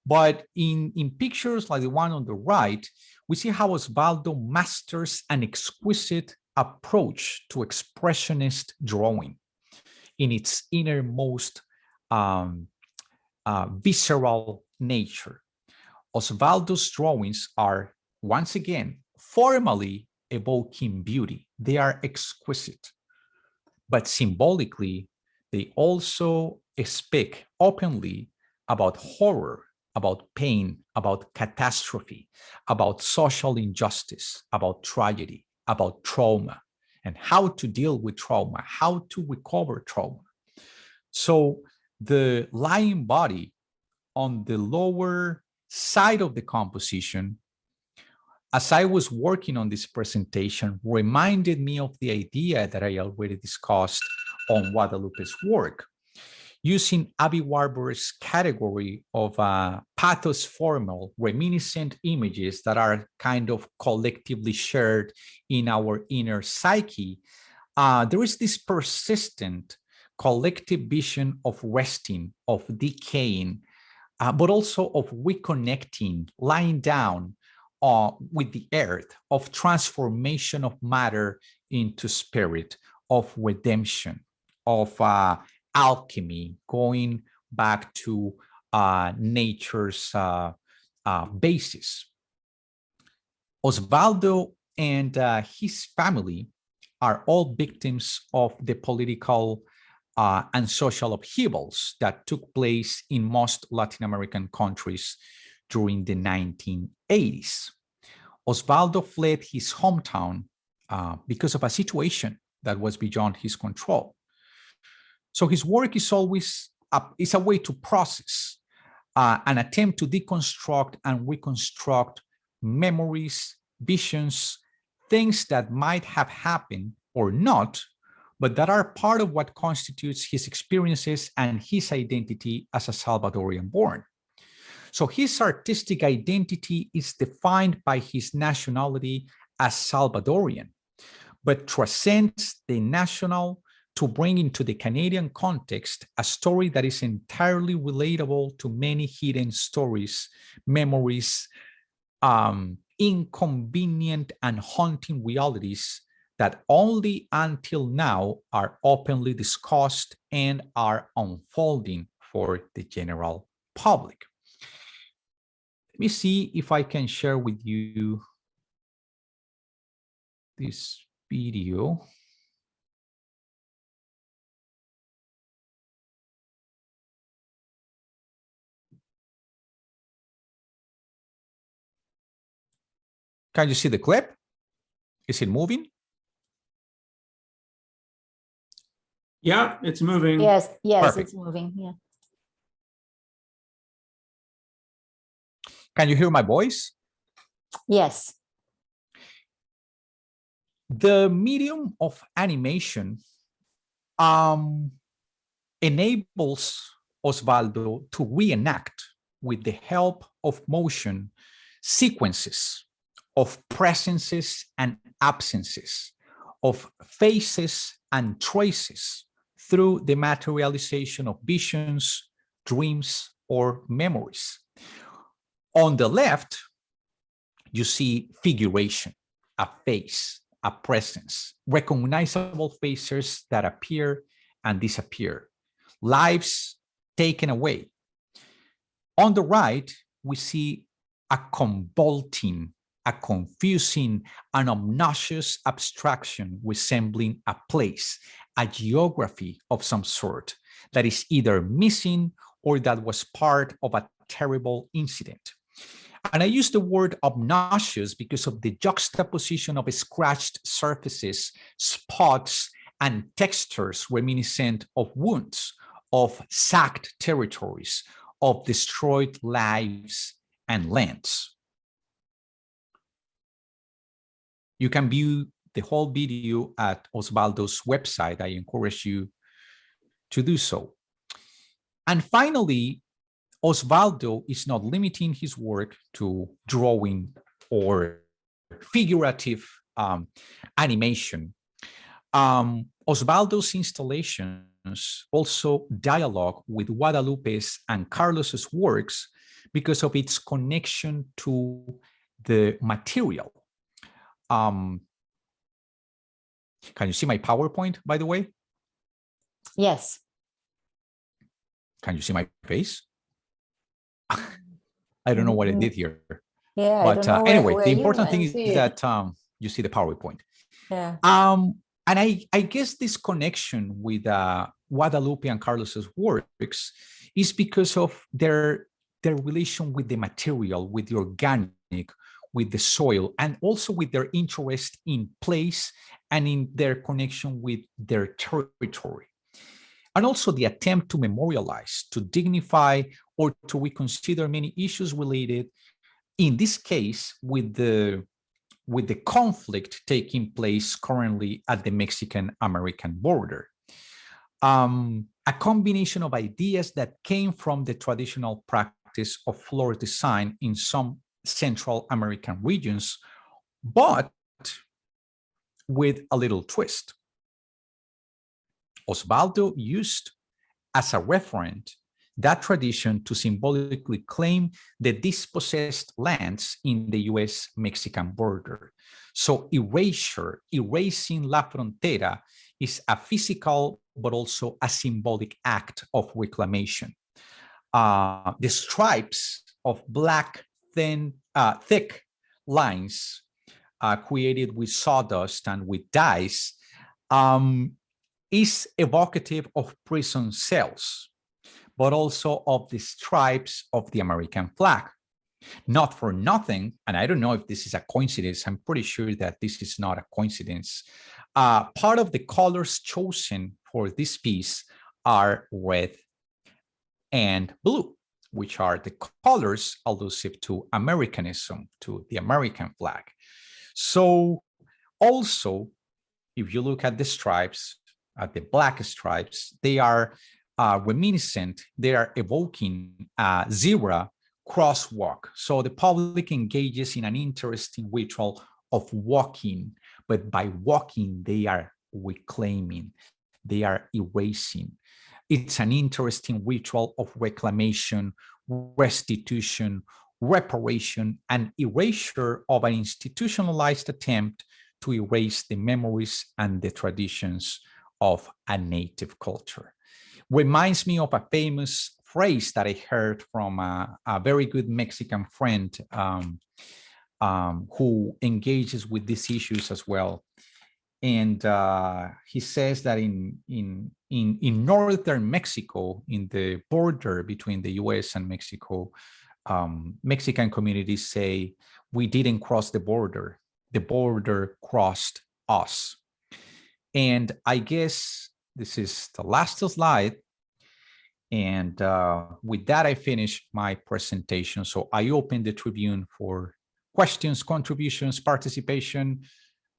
But in pictures like the one on the right, we see how Osvaldo masters an exquisite approach to expressionist drawing in its innermost visceral nature. Osvaldo's drawings are, once again, formally evoking beauty. They are exquisite, but symbolically, they also speak openly about horror about pain, about catastrophe, about social injustice, about tragedy, about trauma, and how to deal with trauma, how to recover trauma. So the lying body on the lower side of the composition, as I was working on this presentation, reminded me of the idea that I already discussed on Guadalupe's work, using Abby Warburg's category of pathos-formal reminiscent images that are kind of collectively shared in our inner psyche. There is this persistent collective vision of resting, of decaying, but also of reconnecting, lying down with the earth, of transformation of matter into spirit, of redemption, of alchemy, going back to nature's basis. Osvaldo and his family are all victims of the political and social upheavals that took place in most Latin American countries during the 1980s. Osvaldo fled his hometown because of a situation that was beyond his control. So his work is always a way to process, an attempt to deconstruct and reconstruct memories, visions, things that might have happened or not, but that are part of what constitutes his experiences and his identity as a Salvadorian born. So his artistic identity is defined by his nationality as Salvadorian, but transcends the national to bring into the Canadian context a story that is entirely relatable to many hidden stories, memories, inconvenient and haunting realities that only until now are openly discussed and are unfolding for the general public. Let me see if I can share with you this video. Can you see the clip? Is it moving? Yeah, it's moving. Yes, Perfect. it's moving. Yeah. Can you hear my voice? Yes. The medium of animation enables Osvaldo to reenact, with the help of motion, sequences of presences and absences, of faces and traces, through the materialization of visions, dreams, or memories. On the left, you see figuration, a face, a presence, recognizable faces that appear and disappear, lives taken away. On the right, we see a convoluting, a confusing, an obnoxious abstraction resembling a place, a geography of some sort that is either missing or that was part of a terrible incident. And I use the word obnoxious because of the juxtaposition of scratched surfaces, spots, and textures reminiscent of wounds, of sacked territories, of destroyed lives and lands. You can view the whole video at Osvaldo's website. I encourage you to do so. And finally, Osvaldo is not limiting his work to drawing or figurative animation. Osvaldo's installations also dialogue with Guadalupe's and Carlos's works because of its connection to the material. Can you see my PowerPoint, by the way? Yes. Can you see my face? I don't know what I did here. Yeah. But anyway, the important thing is that you see the PowerPoint. Yeah. And I guess this connection with Guadalupe and Carlos's works is because of their their relation with the material, with the organic, with the soil, and also with their interest in place and in their connection with their territory. And also the attempt to memorialize, to dignify, or to reconsider many issues related, in this case, with the conflict taking place currently at the Mexican-American border. A combination of ideas that came from the traditional practice of floor design in some Central American regions, but with a little twist. Osvaldo used as a referent that tradition to symbolically claim the dispossessed lands in the US-Mexican border. So erasing La Frontera, is a physical but also a symbolic act of reclamation. The stripes of black, thick lines created with sawdust and with dyes is evocative of prison cells, but also of the stripes of the American flag. Not for nothing, and I don't know if this is a coincidence, I'm pretty sure that this is not a coincidence. Part of the colors chosen for this piece are red and blue, which are the colors allusive to Americanism, to the American flag. So also, if you look at the stripes, at the black stripes, they are reminiscent, they are evoking a zebra crosswalk. So the public engages in an interesting ritual of walking, but by walking, they are reclaiming, they are erasing. It's an interesting ritual of reclamation, restitution, reparation, and erasure of an institutionalized attempt to erase the memories and the traditions of a native culture. Reminds me of a famous phrase that I heard from a very good Mexican friend who engages with these issues as well. And he says that in northern Mexico, in the border between the US and Mexico, Mexican communities say, we didn't cross the border crossed us. And I guess this is the last slide. And with that, I finish my presentation. So I open the Tribune for questions, contributions, participation.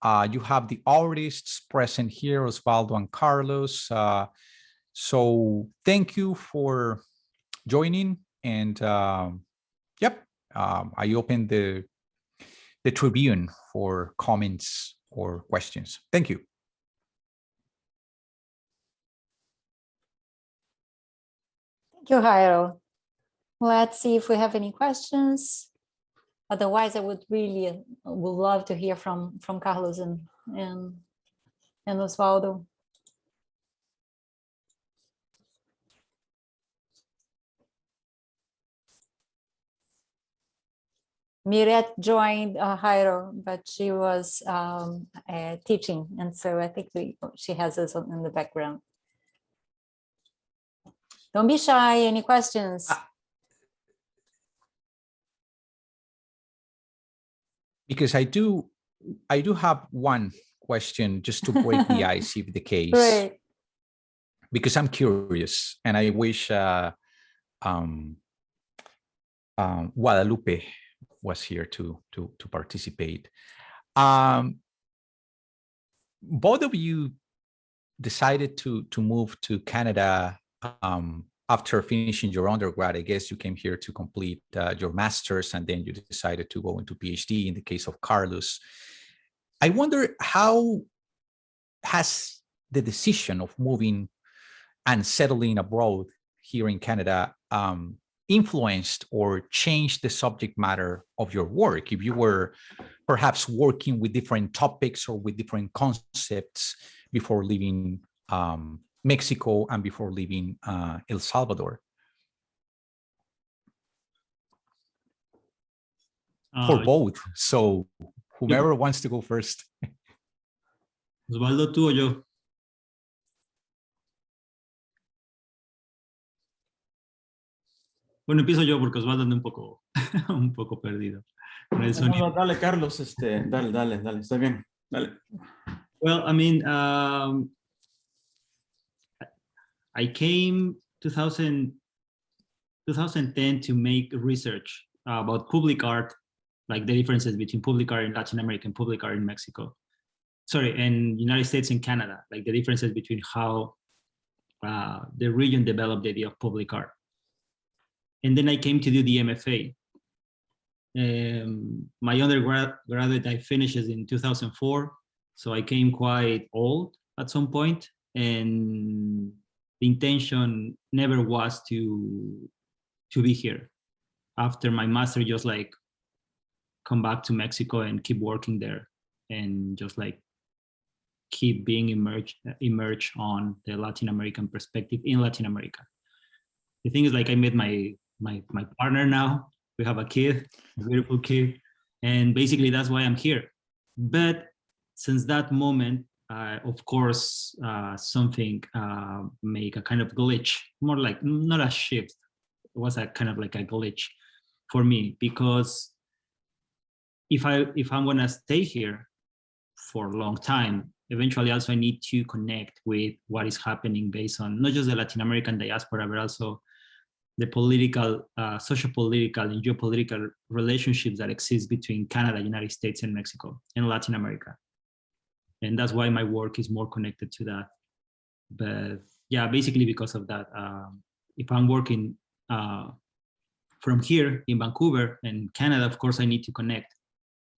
You have the artists present here, Osvaldo and Carlos. So thank you for joining. And I open the Tribune for comments or questions. Thank you. Thank you, Jairo. Let's see if we have any questions. Otherwise, I would love to hear from Carlos and Osvaldo. Miret joined Jairo, but she was teaching, and so I think she has us in the background. Don't be shy. Any questions? Because I do have one question just to break the ice, if the case. Great. Because I'm curious, and I wish Guadalupe was here to participate. Both of you decided to move to Canada after finishing your undergrad. I guess you came here to complete your master's, and then you decided to go into PhD in the case of Carlos. I wonder, how has the decision of moving and settling abroad here in Canada influenced or changed the subject matter of your work? If you were perhaps working with different topics or with different concepts before leaving Mexico and before leaving El Salvador? For both. So whomever wants to go first. Osvaldo, tú o yo. Bueno, empiezo yo porque Osvaldo anda un poco, un poco perdido con el No, sonido. dale, Carlos, dale, está bien, dale. Well, I mean, I came 2010 to make research about public art, like the differences between public art in Latin America and public art in Mexico. Sorry, and United States and Canada, like the differences between how the region developed the idea of public art. And then I came to do the MFA. My undergraduate, I finished in 2004. So I came quite old at some point, and the intention never was to be here. After my master, just like come back to Mexico and keep working there, and just like keep being immersed on the Latin American perspective in Latin America. The thing is, like, I met my partner now. We have a kid, a beautiful kid, and basically that's why I'm here. But since that moment, of course, something make a kind of glitch, more like not a shift. It was a kind of like a glitch for me, because if I'm gonna stay here for a long time, eventually also I need to connect with what is happening based on not just the Latin American diaspora, but also the political, socio-political and geopolitical relationships that exist between Canada, United States, and Mexico, and Latin America. And that's why my work is more connected to that. But yeah, basically because of that, if I'm working from here in Vancouver and Canada, of course I need to connect.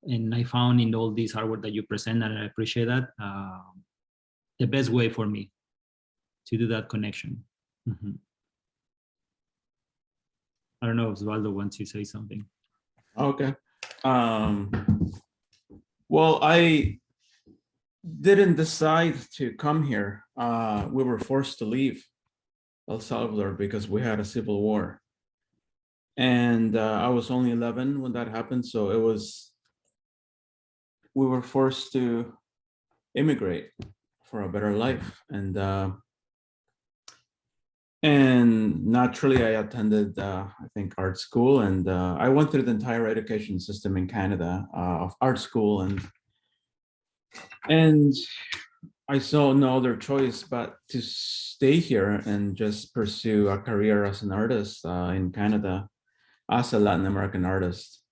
And I found in all this artwork that you present, and I appreciate that, the best way for me to do that connection. Mm-hmm. I don't know if Osvaldo wants to say something. Okay. Well, I didn't decide to come here. We were forced to leave El Salvador because we had a civil war. And I was only 11 when that happened. So we were forced to immigrate for a better life. And naturally, I attended, I think, art school, and I went through the entire education system in Canada of art school, and I saw no other choice but to stay here and just pursue a career as an artist in Canada, as a Latin American artist,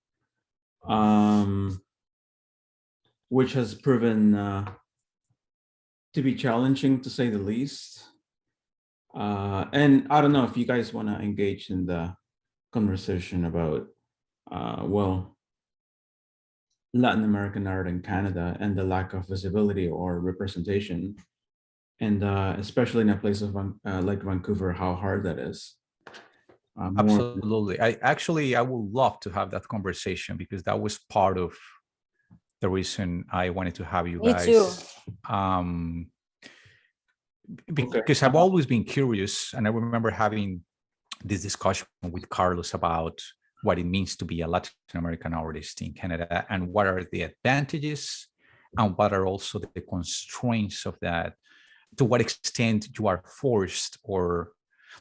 which has proven to be challenging, to say the least. And I don't know if you guys want to engage in the conversation about, well, Latin American art in Canada and the lack of visibility or representation, and especially in a place of like Vancouver, how hard that is. Absolutely. I would love to have that conversation, because that was part of the reason I wanted to have you guys. Me too. Because I've always been curious, and I remember having this discussion with Carlos about what it means to be a Latin American artist in Canada, and what are the advantages and what are also the constraints of that, to what extent you are forced, or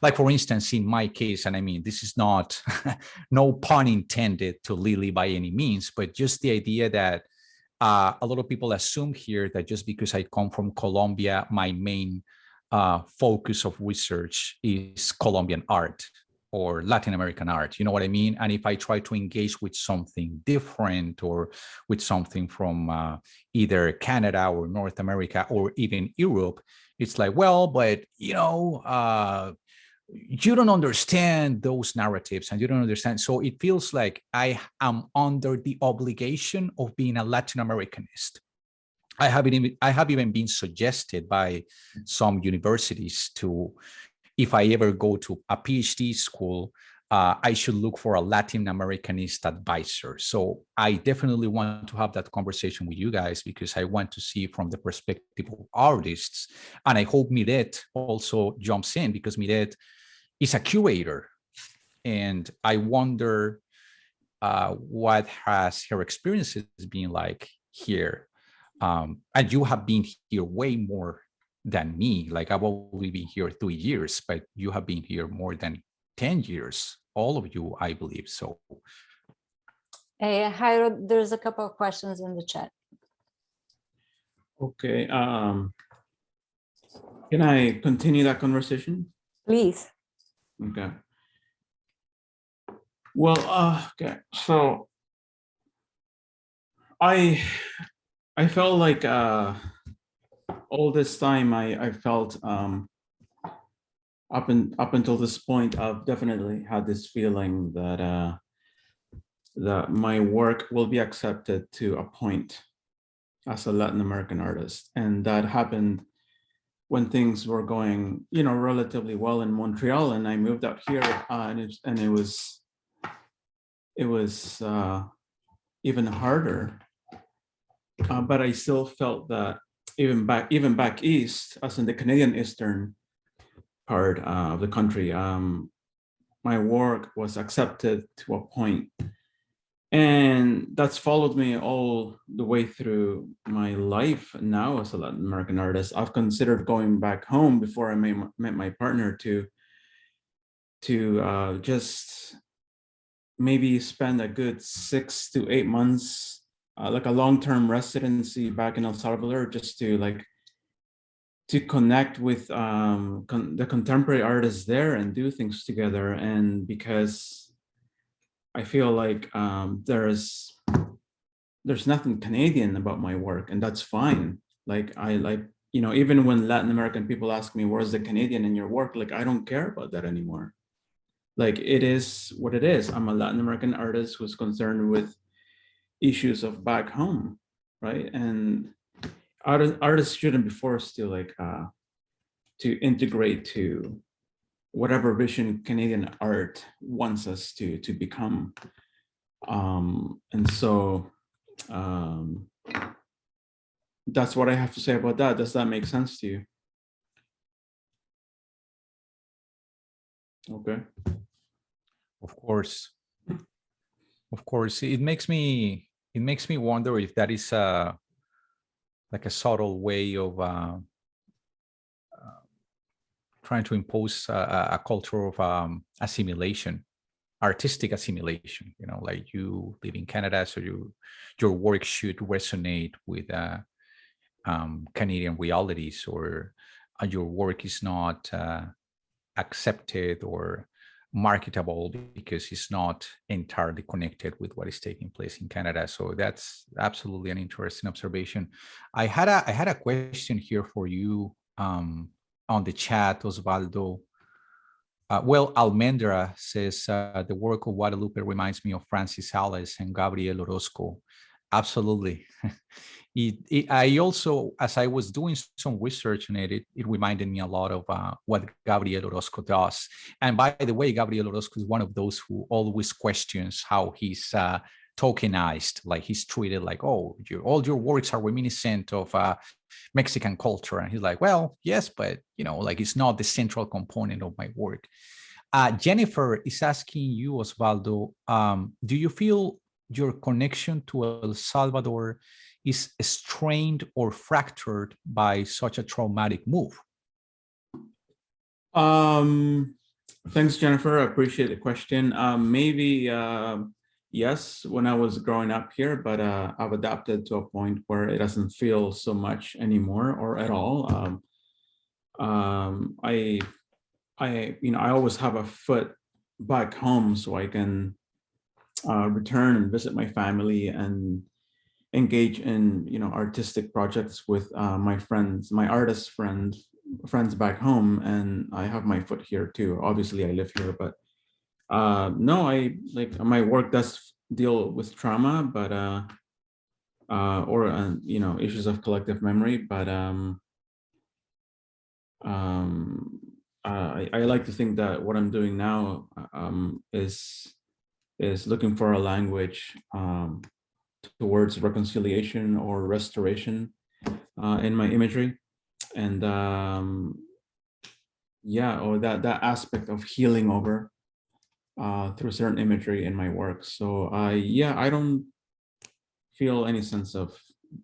like, for instance, in my case, and I mean, this is not, no pun intended, to Lily by any means, but just the idea that a lot of people assume here that just because I come from Colombia, my main focus of research is Colombian art or Latin American art, you know what I mean? And if I try to engage with something different, or with something from either Canada or North America or even Europe, it's like, well, but you know, you don't understand those narratives, and you don't understand. So it feels like I am under the obligation of being a Latin Americanist. I have even been suggested by some universities to, if I ever go to a PhD school, I should look for a Latin Americanist advisor. So I definitely want to have that conversation with you guys, because I want to see from the perspective of artists. And I hope Miret also jumps in, because Miret is a curator. And I wonder what has her experiences been like here. And you have been here way more than me. Like, I've only been here 3 years, but you have been here more than 10 years, all of you, I believe. So Jairo, there's a couple of questions in the chat. Okay. Can I continue that conversation? Please. Okay. Well, okay. So I felt like all this time I felt up until this point, I've definitely had this feeling that that my work will be accepted to a point as a Latin American artist, and that happened when things were going, you know, relatively well in Montreal, and I moved out here, and it was even harder. But I still felt that even back east, as in the Canadian Eastern part of the country, my work was accepted to a point. And that's followed me all the way through my life now as a Latin American artist. I've considered going back home before I met my partner to just maybe spend a good 6 to 8 months, like a long-term residency back in El Salvador, just to connect with the contemporary artists there and do things together. And because I feel like there's nothing Canadian about my work, and that's fine. Like you know, even when Latin American people ask me, where's the Canadian in your work? Like, I don't care about that anymore. Like, it is what it is. I'm a Latin American artist who's concerned with issues of back home, right? And artists shouldn't be forced to like to integrate to whatever vision Canadian art wants us to become. And so that's what I have to say about that. Does that make sense to you? Okay. of course, it makes me wonder if that is like a subtle way of trying to impose a culture of assimilation, artistic assimilation. You know, like you live in Canada, so your work should resonate with Canadian realities, or your work is not accepted or marketable because it's not entirely connected with what is taking place in Canada. So that's absolutely an interesting observation. I had a question here for you on the chat, Osvaldo. Well, Almendra says the work of Guadalupe reminds me of Francis Alves and Gabriel Orozco. Absolutely. I also, as I was doing some research on it, it reminded me a lot of what Gabriel Orozco does. And by the way, Gabriel Orozco is one of those who always questions how he's tokenized, like he's treated like, oh, all your works are reminiscent of Mexican culture. And he's like, well, yes, but you know, like it's not the central component of my work. Jennifer is asking you, Osvaldo, do you feel your connection to El Salvador is strained or fractured by such a traumatic move? Thanks, Jennifer. I appreciate the question. Maybe yes, when I was growing up here, but I've adapted to a point where it doesn't feel so much anymore or at all. I you know, I always have a foot back home, so I can return and visit my family and engage in, you know, artistic projects with my friends, my artist friends back home. And I have my foot here too. Obviously I live here, but no, I like my work does deal with trauma, but or you know, issues of collective memory, but I like to think that what I'm doing now is looking for a language towards reconciliation or restoration in my imagery, and yeah, or that aspect of healing over through certain imagery in my work. So yeah, I don't feel any sense of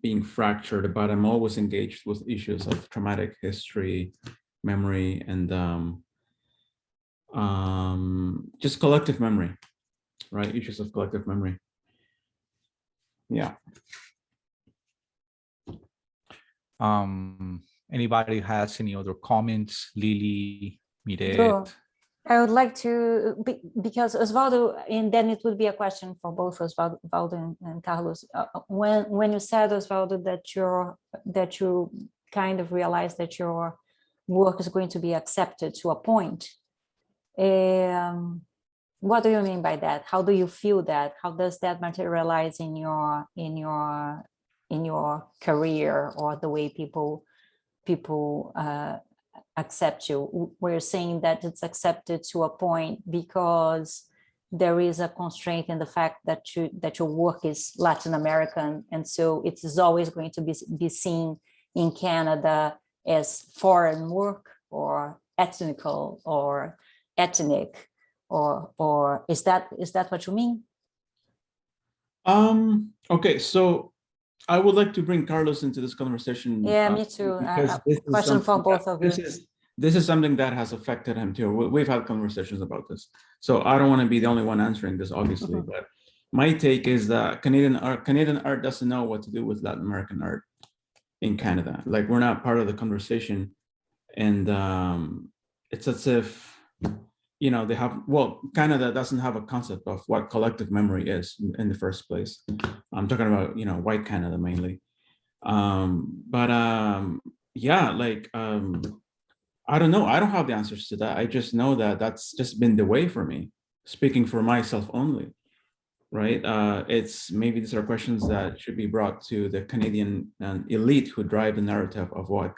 being fractured, but I'm always engaged with issues of traumatic history, memory, and just collective memory, right? Issues of collective memory. Yeah. Anybody has any other comments? Lily, Miret? Sure. I would like to, because Osvaldo, and then it would be a question for both Osvaldo and Carlos. When you said, Osvaldo, that you kind of realized that your work is going to be accepted to a point, what do you mean by that? How do you feel that? How does that materialize in your career, or the way people accept you? We're saying that it's accepted to a point because there is a constraint in the fact that your work is Latin American, and so it is always going to be seen in Canada as foreign work, or ethnical, or ethnic, or is that what you mean? Okay, so I would like to bring Carlos into this conversation. Yeah, me too. Because this is Question for something both of you. This is something that has affected him too. We've had conversations about this. So I don't want to be the only one answering this, obviously, but my take is that Canadian art doesn't know what to do with Latin American art in Canada. Like, we're not part of the conversation. And it's as if, you know, Canada doesn't have a concept of what collective memory is in the first place. I'm talking about, you know, white Canada mainly. Yeah, like, I don't know. I don't have the answers to that. I just know that that's just been the way for me, speaking for myself only, right? It's maybe these are questions that should be brought to the Canadian elite who drive the narrative of what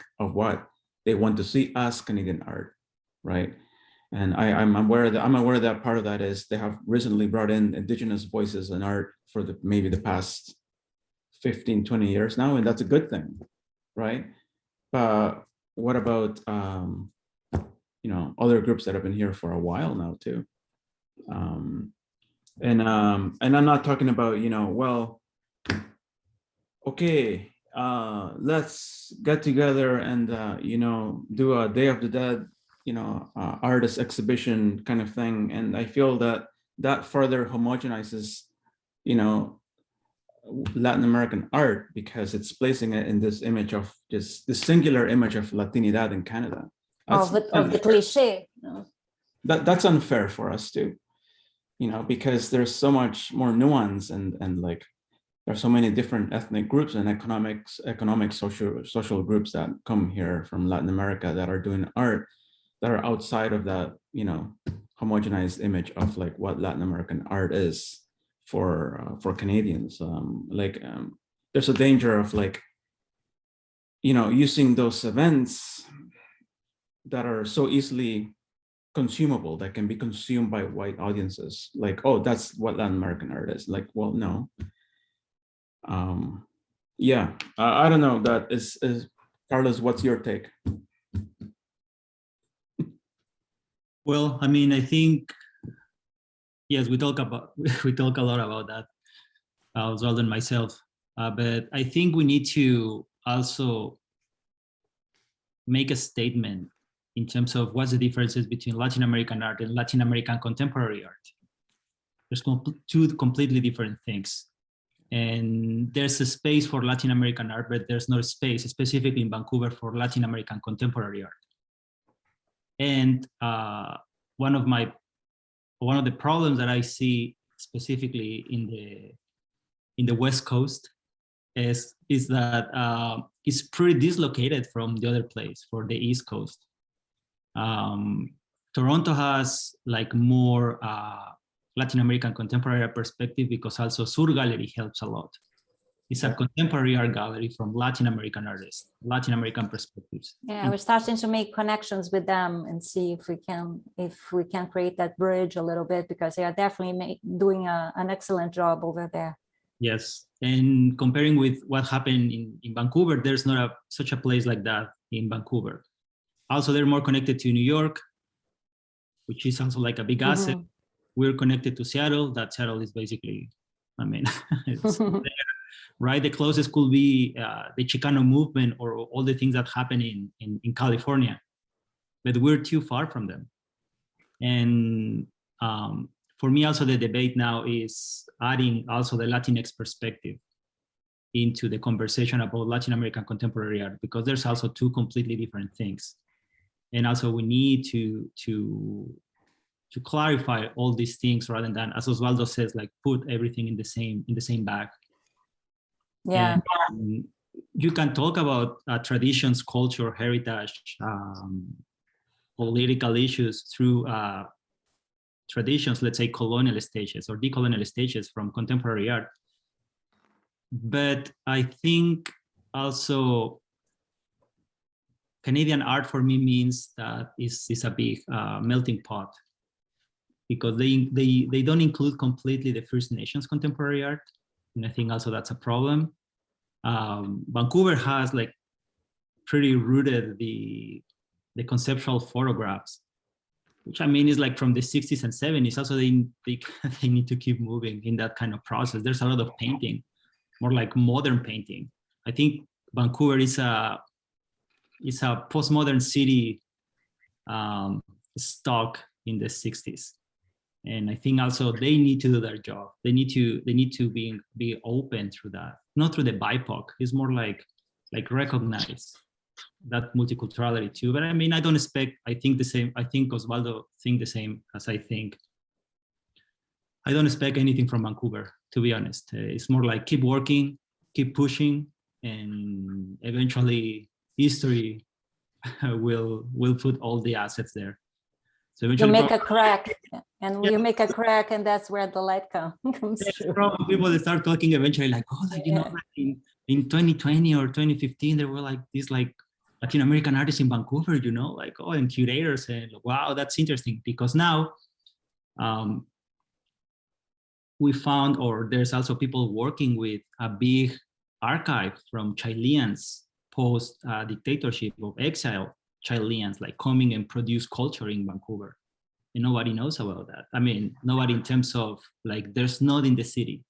they want to see as Canadian art, right? And I'm aware that part of that is they have recently brought in Indigenous voices in art for maybe the past 15, 20 years now, and that's a good thing, right? What about you know, other groups that have been here for a while now too? And I'm not talking about, you know, well, okay, let's get together and you know, do a Day of the Dead, you know, artist exhibition kind of thing. And I feel that further homogenizes, you know, Latin American art, because it's placing it in this image of just the singular image of Latinidad in Canada. Of the cliche. No? That's unfair for us too, you know, because there's so much more nuance and like there's so many different ethnic groups and economic social groups that come here from Latin America that are doing art that are outside of that, you know, homogenized image of like what Latin American art is for Canadians. There's a danger of, like, you know, using those events that are so easily consumable, that can be consumed by white audiences, like, oh, that's what Latin American art is. Like, well, no. Yeah, I don't know. That is Carlos, what's your take? Well, I mean, I think, yes, we talk a lot about that, Osvaldo and myself, but I think we need to also make a statement in terms of what's the differences between Latin American art and Latin American contemporary art. There's two completely different things. And there's a space for Latin American art, but there's no space, specifically in Vancouver, for Latin American contemporary art. And one of the problems that I see specifically in the West Coast is that it's pretty dislocated from the other place, for the East Coast. Toronto has like more Latin American contemporary art perspective, because also Sur Gallery helps a lot. It's a contemporary art gallery from Latin American artists, Latin American perspectives. Yeah, we're starting to make connections with them and see if we can create that bridge a little bit, because they are definitely doing an excellent job over there. Yes, and comparing with what happened in Vancouver, there's not such a place like that in Vancouver. Also, they're more connected to New York, which is also like a big asset. We're connected to Seattle. That Seattle is basically, I mean, it's there, right? The closest could be the Chicano movement or all the things that happen in California, but we're too far from them. And for me, also the debate now is adding also the Latinx perspective into the conversation about Latin American contemporary art, because there's also two completely different things. And also we need to clarify all these things rather than, as Osvaldo says, like put everything in the same bag. Yeah. And you can talk about traditions, culture, heritage, political issues through traditions, let's say colonial stages or decolonial stages from contemporary art. But I think also Canadian art for me means that is a big melting pot, because they don't include completely the First Nations contemporary art. And I think also that's a problem. Vancouver has like pretty rooted the conceptual photographs, which I mean is like from the 60s and 70s. Also, they need to keep moving in that kind of process. There's a lot of painting, more like modern painting. I think Vancouver is a postmodern city stuck in the 60s. And I think also they need to do their job. They need to be open through that, not through the BIPOC. It's more like recognize that multiculturality too. But I mean, I don't expect, I think the same, I think Osvaldo think the same as I think. I don't expect anything from Vancouver, to be honest. It's more like keep working, keep pushing, and eventually history will put all the assets there. So You make a crack, and you make a crack, and that's where the light comes through. People start talking eventually like, oh, like, you know, like in 2020 or 2015, there were like these like Latin American artists in Vancouver, you know, like, oh, and curators, and wow, that's interesting, because now we found, or there's also people working with a big archive from Chileans post dictatorship of exile Chileans, like coming and produce culture in Vancouver. And nobody knows about that. I mean, nobody in terms of like, there's not in the city.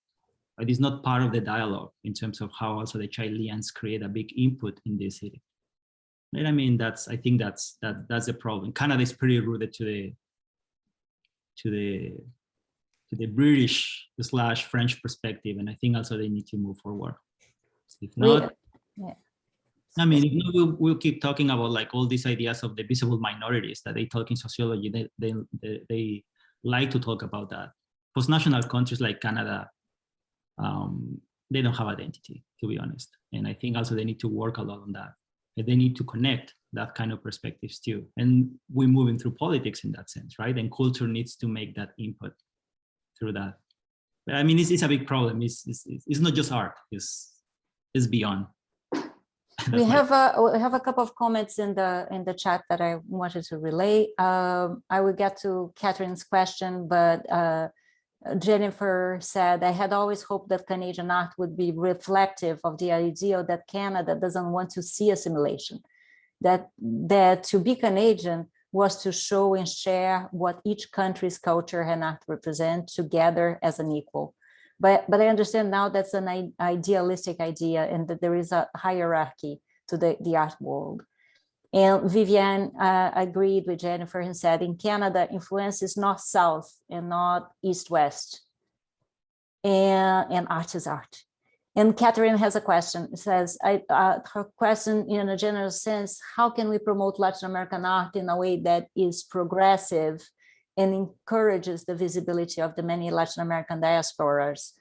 It is not part of the dialogue in terms of how also the Chileans create a big input in this city. And I mean, I think that's the problem. Canada is pretty rooted to the British / French perspective, and I think also they need to move forward. If not, I mean, if not, we'll keep talking about like all these ideas of the visible minorities that they talk in sociology. They like to talk about that. Post-national countries like Canada, they don't have identity, to be honest. And I think also they need to work a lot on that. And they need to connect that kind of perspectives too. And we're moving through politics in that sense, right? And culture needs to make that input through that. But I mean, it's a big problem. It's not just art. It's beyond. We have a couple of comments in the chat that I wanted to relay. I will get to Catherine's question, but Jennifer said, I had always hoped that Canadian art would be reflective of the ideal that Canada doesn't want to see assimilation, that to be Canadian was to show and share what each country's culture and art represent together as an equal. But I understand now that's an idealistic idea, and that there is a hierarchy to the art world. And Viviane agreed with Jennifer and said, in Canada, influence is not South and not East-West, and art is art. And Catherine has a question. It says, her question in a general sense, how can we promote Latin American art in a way that is progressive and encourages the visibility of the many Latin American diasporas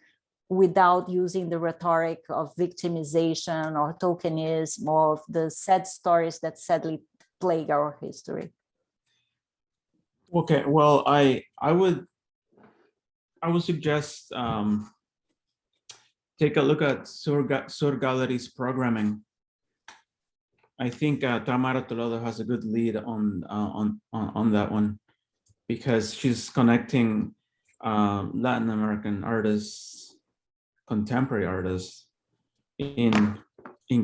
without using the rhetoric of victimization or tokenism of the sad stories that sadly plague our history? Okay, well, I would suggest take a look at Sur Gallery's programming. I think Tamara Toledo has a good lead on that one, because she's connecting Latin American artists, contemporary artists in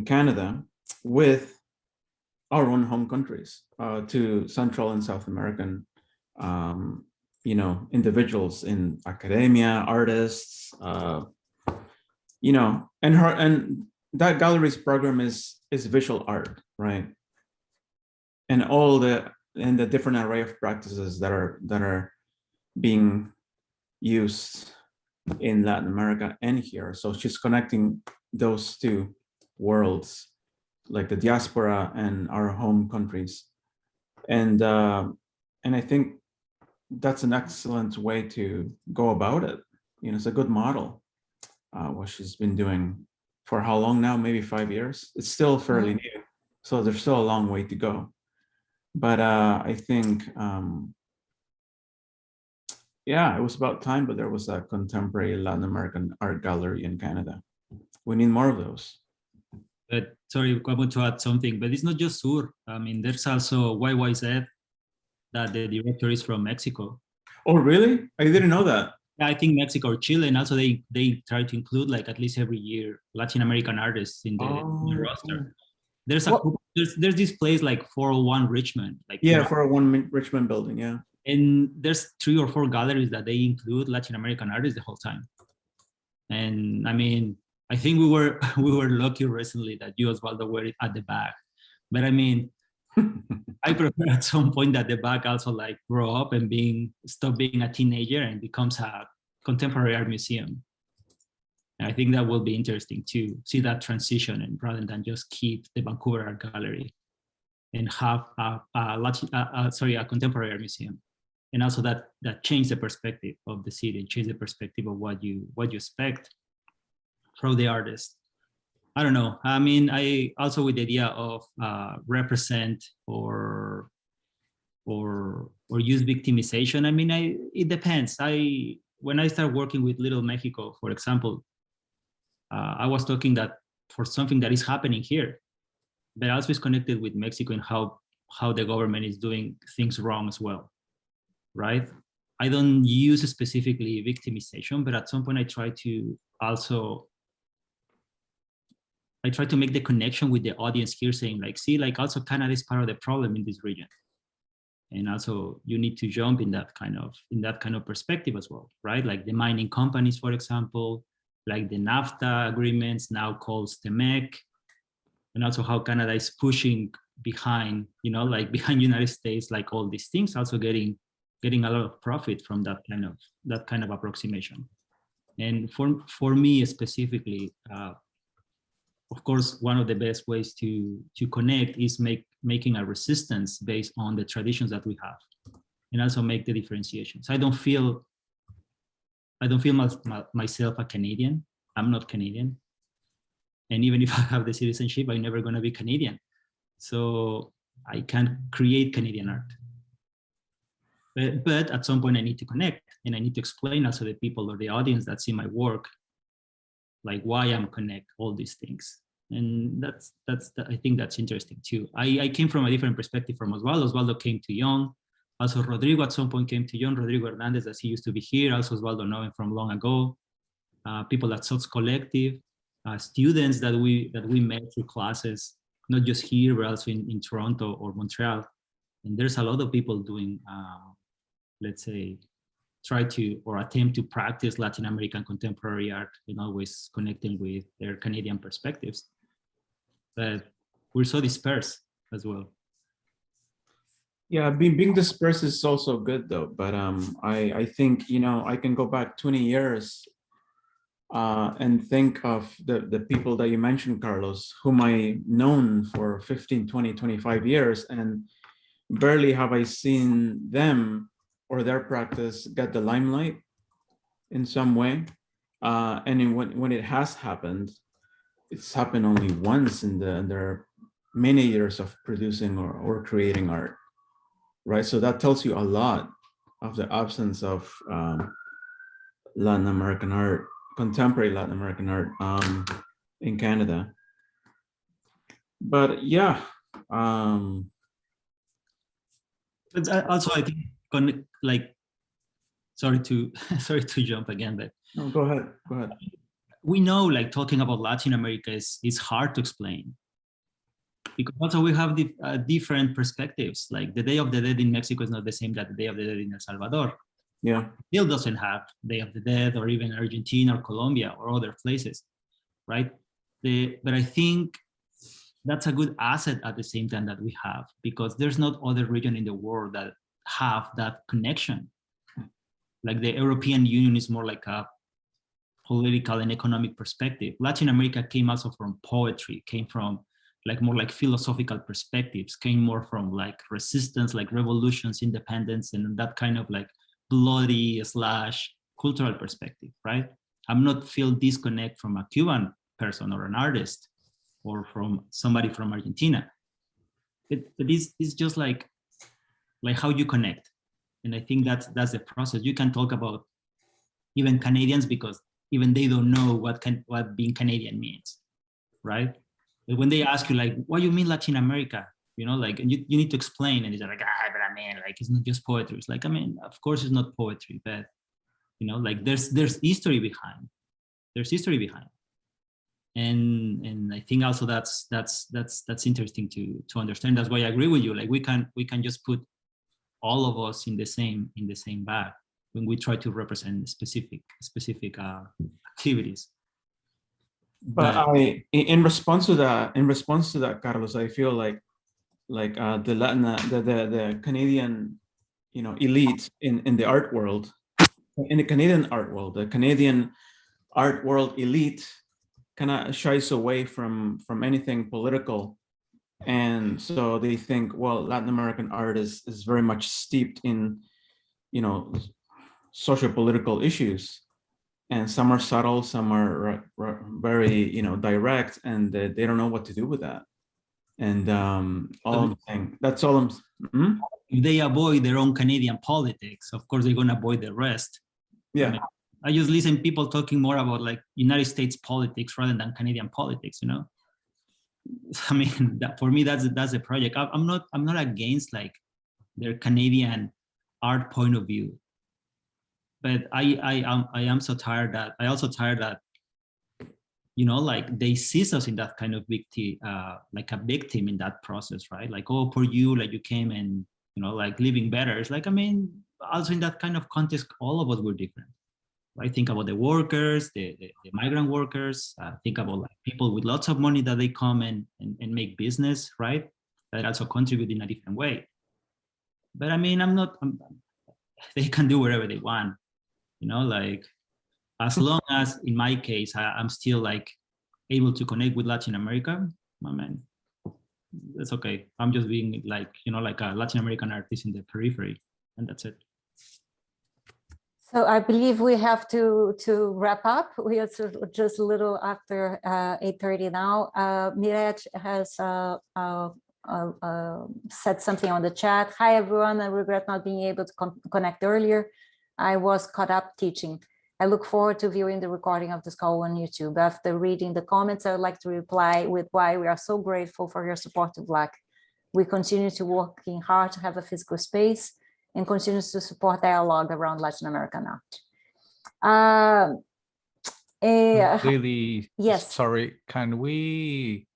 Canada with our own home countries, to Central and South American, you know, individuals in academia, artists, you know, and that gallery's program is visual art, right? And all the and the different array of practices that are being used in Latin America and here. So she's connecting those two worlds, like the diaspora and our home countries. And I think that's an excellent way to go about it. You know, it's a good model. What she's been doing for how long now? Maybe 5 years. It's still fairly new, so there's still a long way to go. But I think, yeah, it was about time. But there was a contemporary Latin American art gallery in Canada. We need more of those. But sorry, I want to add something, but it's not just Sur. I mean, there's also YYZ, that the director is from Mexico. Oh, really? I didn't know that. I think Mexico or Chile, and also they try to include, like, at least every year, Latin American artists in the roster. There's there's this place like 401 Richmond, like, yeah, 401 Richmond building, yeah. And there's 3 or 4 galleries that they include Latin American artists the whole time. And I mean, I think we were lucky recently that you, Osvaldo, were at the back. But I mean, I prefer at some point that the back also like grow up and stop being a teenager and becomes a contemporary art museum. And I think that will be interesting to see that transition, and rather than just keep the Vancouver Art Gallery and have a contemporary art museum. And also that change the perspective of the city and change the perspective of what you expect from the artist. I don't know. I mean, I also with the idea of represent or use victimization. I mean, it depends. When I start working with Little Mexico, for example, I was talking that for something that is happening here, but also is connected with Mexico and how the government is doing things wrong as well, right? I don't use specifically victimization, but at some point I try to make the connection with the audience here, saying like, see, like also Canada is part of the problem in this region. And also you need to jump in that kind of perspective as well, right? Like the mining companies, for example, like the NAFTA agreements now called STEMEC, and also how Canada is pushing behind, like behind United States, like all these things, also getting a lot of profit from that kind of approximation. And for me specifically, of course, one of the best ways to connect is making a resistance based on the traditions that we have, and also make the differentiations. I don't feel myself a Canadian. I'm not Canadian, and even if I have the citizenship, I'm never going to be Canadian. So I can't create Canadian art. But at some point, I need to connect, and I need to explain also to the people or the audience that see my work, like why I'm connect all these things. And I think that's interesting too. I came from a different perspective from Osvaldo. Osvaldo came too young. Also Rodrigo at some point came too young. Rodrigo Hernandez, as he used to be here. Also Osvaldo knowing from long ago. People at Sots Collective, students that we met through classes, not just here, but also in Toronto or Montreal. And there's a lot of people doing, let's say, try to or attempt to practice Latin American contemporary art and always connecting with their Canadian perspectives. But we're so dispersed as well. Yeah, being dispersed is also good though. But I think, I can go back 20 years and think of the people that you mentioned, Carlos, whom I known for 15, 20, 25 years, and barely have I seen them or their practice get the limelight in some way. And when it has happened, it's happened only once in their many years of producing or creating art, right? So that tells you a lot of the absence of Latin American art, contemporary Latin American art in Canada. But yeah. But also I think, like, sorry to jump again, but no, go ahead. We know, like, talking about Latin America is hard to explain, because also we have different perspectives. Like the Day of the Dead in Mexico is not the same that the Day of the Dead in El Salvador. Yeah, Still doesn't have Day of the Dead, or even Argentina or Colombia or other places, right? But I think that's a good asset at the same time that we have, because there's not other region in the world that have that connection. Like the European Union is more like a political and economic perspective. Latin America came also from poetry, came from like more like philosophical perspectives, came more from like resistance, like revolutions, independence, and that kind of like bloody / cultural perspective, right? I'm not feel disconnect from a Cuban person or an artist or from somebody from Argentina. But it's just like how you connect. And I think that's the process. You can talk about even Canadians because even they don't know what being Canadian means, right? But when they ask you like, what do you mean Latin America? You know, like, and you need to explain, and it's like, but I mean, like, it's not just poetry. It's like, I mean, of course it's not poetry, but you know, like there's history behind. There's history behind. And I think also that's interesting to understand. That's why I agree with you. Like we can just put all of us in the same bag when we try to represent specific activities. But in response to that, Carlos, I feel like the Canadian, you know, elite in the art world, in the Canadian art world, the Canadian art world elite kind of shies away from anything political, and so they think, well, Latin American art is very much steeped in, you know, socio-political issues, and some are subtle, some are very, you know, direct, and they don't know what to do with that. And all I'm saying, that's all I'm. If they avoid their own Canadian politics, of course they're gonna avoid the rest. Yeah. I mean, I just listen people talking more about like United States politics rather than Canadian politics, you know. I mean, for me, that's a project. I'm not against like their Canadian art point of view, but I am so tired that I also tired that, you know, like they see us in that kind of victim, like a victim in that process, right? Like, oh, poor you, like you came and, you know, like living better. It's like, I mean, also in that kind of context, all of us were different. I think about the workers, the migrant workers. Think about like people with lots of money that they come and make business, right? That also contribute in a different way. But I mean, they can do whatever they want, you know, like as long as in my case, I'm still like able to connect with Latin America, my man, that's okay. I'm just being like, you know, like a Latin American artist in the periphery, and that's it. So I believe we have to wrap up. We are just a little after 8:30 now. Miret has said something on the chat. Hi, everyone. I regret not being able to connect earlier. I was caught up teaching. I look forward to viewing the recording of this call on YouTube. After reading the comments, I would like to reply with why we are so grateful for your support of LAC. We continue to working hard to have a physical space and continues to support dialogue around Latin American art. Really, yes. Sorry, can we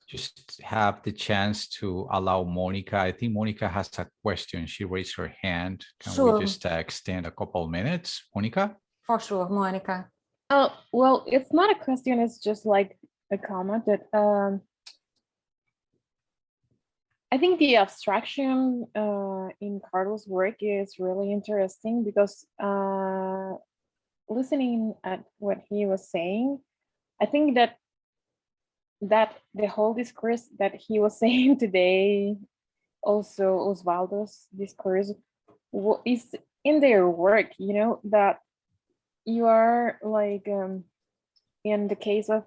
just have the chance to allow Monica? I think Monica has a question. She raised her hand. Can Sure. we just extend a couple minutes, Monica? For sure, Monica. Oh, well, it's not a question. It's just like a comment that I think the abstraction in Carlos' work is really interesting because listening at what he was saying, I think that the whole discourse that he was saying today, also Osvaldo's discourse, is in their work, you know, that you are like, in the case of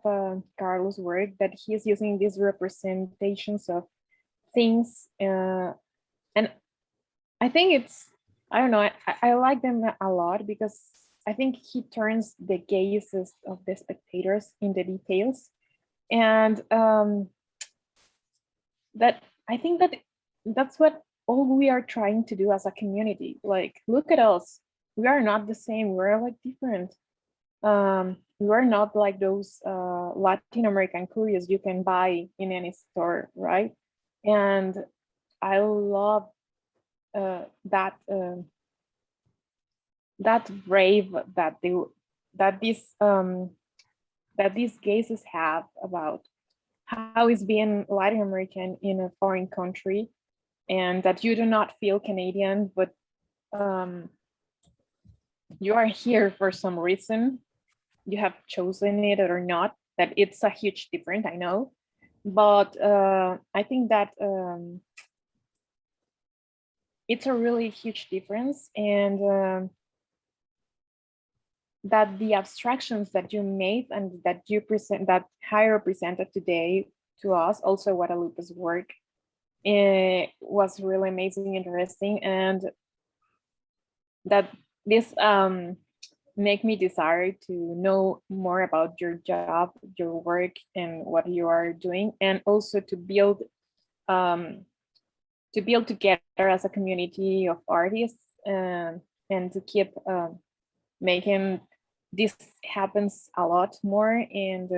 Carlos' work, that he is using these representations of things, and I think it's, I don't know, I like them a lot because I think he turns the gazes of the spectators in the details, and that I think that's what all we are trying to do as a community. Like, look at us, we are not the same, we're like different. We're not like those Latin American curios you can buy in any store, right? And I love that brave that these gazes have about how is being Latin American in a foreign country, and that you do not feel Canadian, but you are here for some reason. You have chosen it or not. That it's a huge difference, I know, but I think that it's a really huge difference, and that the abstractions that you made and that you present, that Jairo presented today to us, also Guadalupe's work, was really amazing, interesting, and that this make me desire to know more about your job, your work, and what you are doing, and also to build together as a community of artists, and to keep making this happens a lot more, and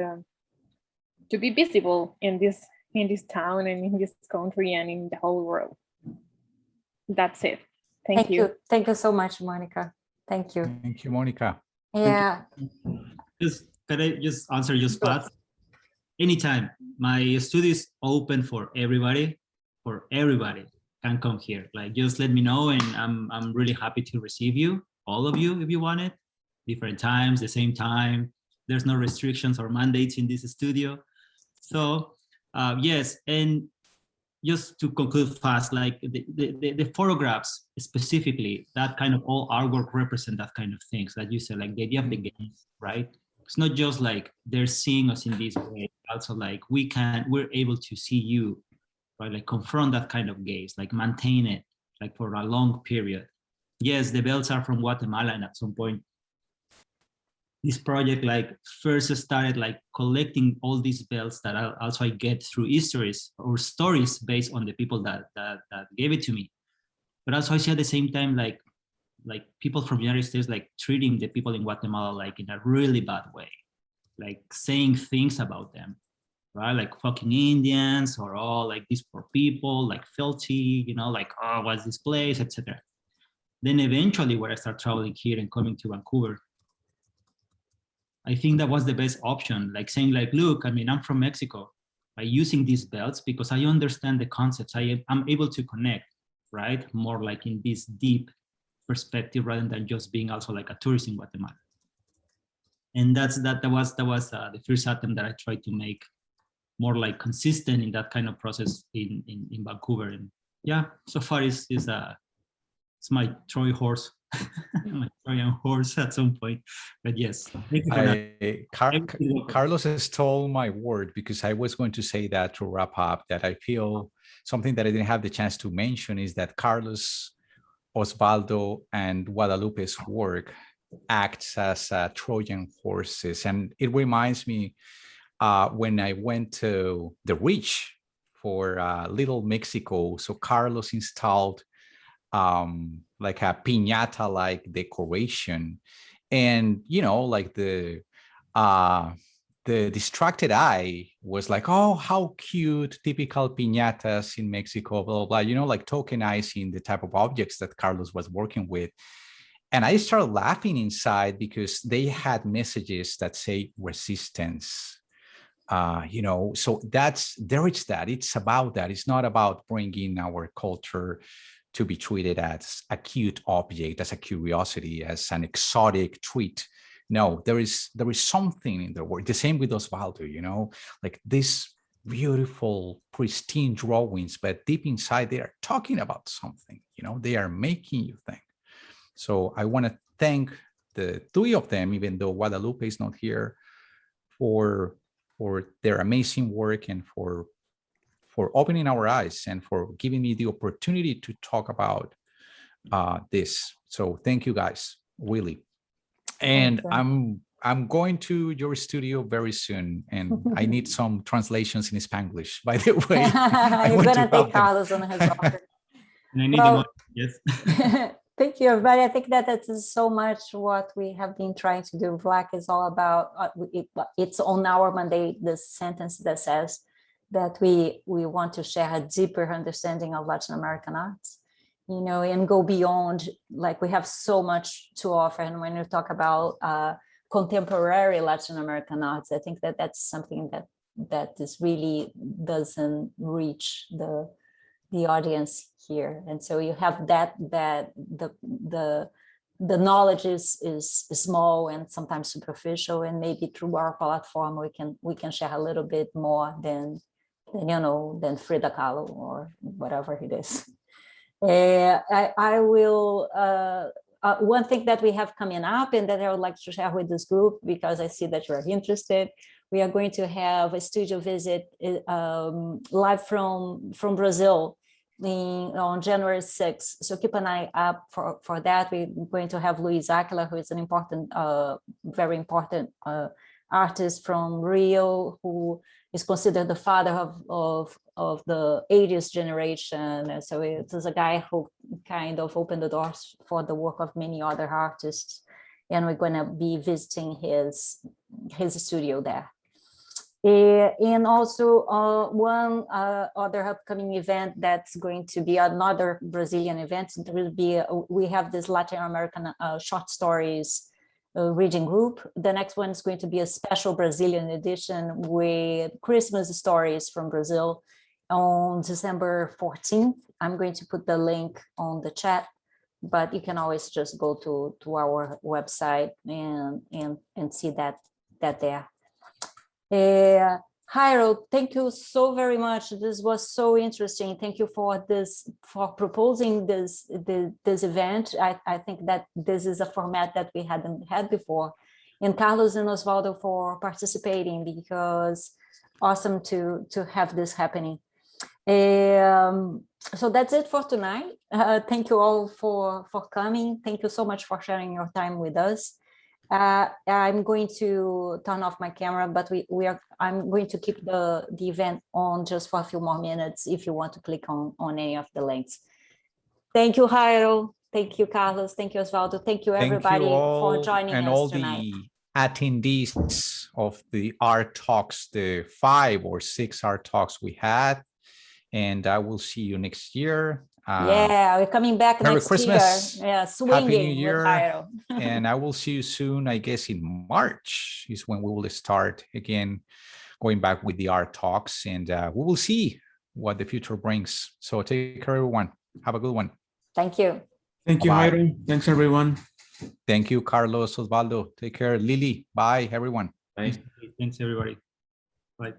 to be visible in this town and in this country and in the whole world. That's it. Thank you. Thank you so much, Monica. Thank you. Thank you, Monica. Yeah. Can I just answer just fast? Anytime. My studio is open for everybody. Can come here. Like, just let me know, and I'm really happy to receive you, all of you, if you want it. Different times, the same time. There's no restrictions or mandates in this studio. So yes, and just to conclude fast, like the photographs specifically, that kind of all artwork represent that kind of things that you said, like the idea of the gaze, right? It's not just like they're seeing us in this way, also like we're able to see you, right? Like confront that kind of gaze, like maintain it, like for a long period. Yes, the belts are from Guatemala, and at some point, this project like first started like collecting all these belts that I get through histories or stories based on the people that gave it to me. But also I see at the same time like people from the United States like treating the people in Guatemala like in a really bad way, like saying things about them, right? Like fucking Indians, or all like these poor people, like filthy, you know, like, oh, what's this place, etc. Then eventually when I start traveling here and coming to Vancouver, I think that was the best option, like saying like, look, I mean, I'm from Mexico, by using these belts because I understand the concepts. I'm able to connect, right? More like in this deep perspective rather than just being also like a tourist in Guatemala. And that was the first attempt that I tried to make more like consistent in that kind of process in Vancouver. And yeah, so far it's my Troy horse, my Trojan horse at some point. But yes, Carlos has stole my word, because I was going to say that to wrap up, that I feel something that I didn't have the chance to mention is that Carlos, Osvaldo, and Guadalupe's work acts as Trojan horses. And it reminds me when I went to the Reach for Little Mexico. So Carlos installed like a piñata-like decoration, and you know, like the distracted eye was like, oh, how cute, typical piñatas in Mexico, blah, blah, blah, you know, like tokenizing the type of objects that Carlos was working with. And I started laughing inside because they had messages that say resistance, you know, so there is that. It's about that. It's not about bringing our culture to be treated as a cute object, as a curiosity, as an exotic treat. No, there is something in their work. The same with Osvaldo, you know, like these beautiful, pristine drawings, but deep inside they are talking about something, you know, they are making you think. So I want to thank the three of them, even though Guadalupe is not here, for their amazing work and for opening our eyes and for giving me the opportunity to talk about this. So thank you guys, really. And I'm going to your studio very soon, and I need some translations in Spanglish, by the way. You're gonna take Carlos on his offer. And I need the money, yes. Thank you, everybody. I think that is so much what we have been trying to do. VLAC is all about, it's on our mandate, the sentence that says that we want to share a deeper understanding of Latin American arts, you know, and go beyond, like we have so much to offer. And when you talk about contemporary Latin American arts, I think that that's something that that this really doesn't reach the audience here. And so you have that the knowledge is small and sometimes superficial, and maybe through our platform we can share a little bit more than Frida Kahlo or whatever it is. I will one thing that we have coming up and that I would like to share with this group, because I see that you are interested, we are going to have a studio visit live from Brazil on January 6th. So keep an eye up for that. We're going to have Luis Aquila, who is an important, very important artist from Rio, who is considered the father of the 80s generation. And so it is a guy who kind of opened the doors for the work of many other artists. And we're going to be visiting his studio there. And also one other upcoming event that's going to be another Brazilian event. There will be, we have this Latin American short stories reading group. The next one is going to be a special Brazilian edition with Christmas stories from Brazil on December 14th. I'm going to put the link on the chat, but you can always just go to our website and see that there. Jairo, thank you so very much. This was so interesting. Thank you for proposing this event. I think that this is a format that we hadn't had before. And Carlos and Osvaldo for participating, because awesome to have this happening. So that's it for tonight. Thank you all for coming. Thank you so much for sharing your time with us. I'm going to turn off my camera, but I'm going to keep the event on just for a few more minutes if you want to click on any of the links. Thank you, Jairo. Thank you, Carlos. Thank you, Osvaldo. Thank you, everybody, for joining and us all tonight. the attendees of the art talks, the 5 or 6 art talks we had. And I will see you next year. Yeah, we're coming back Merry next Christmas. year. Yeah, swinging Happy New Year. with Jairo. And I will see you soon. I guess in March is when we will start again, going back with the art talks, and we will see what the future brings. So take care, everyone. Have a good one. Thank you. Thank you, Bye-bye. Jairo. Thanks, everyone. Thank you, Carlos, Osvaldo. Take care. Lily, bye, everyone. Bye. Thanks, everybody. Bye.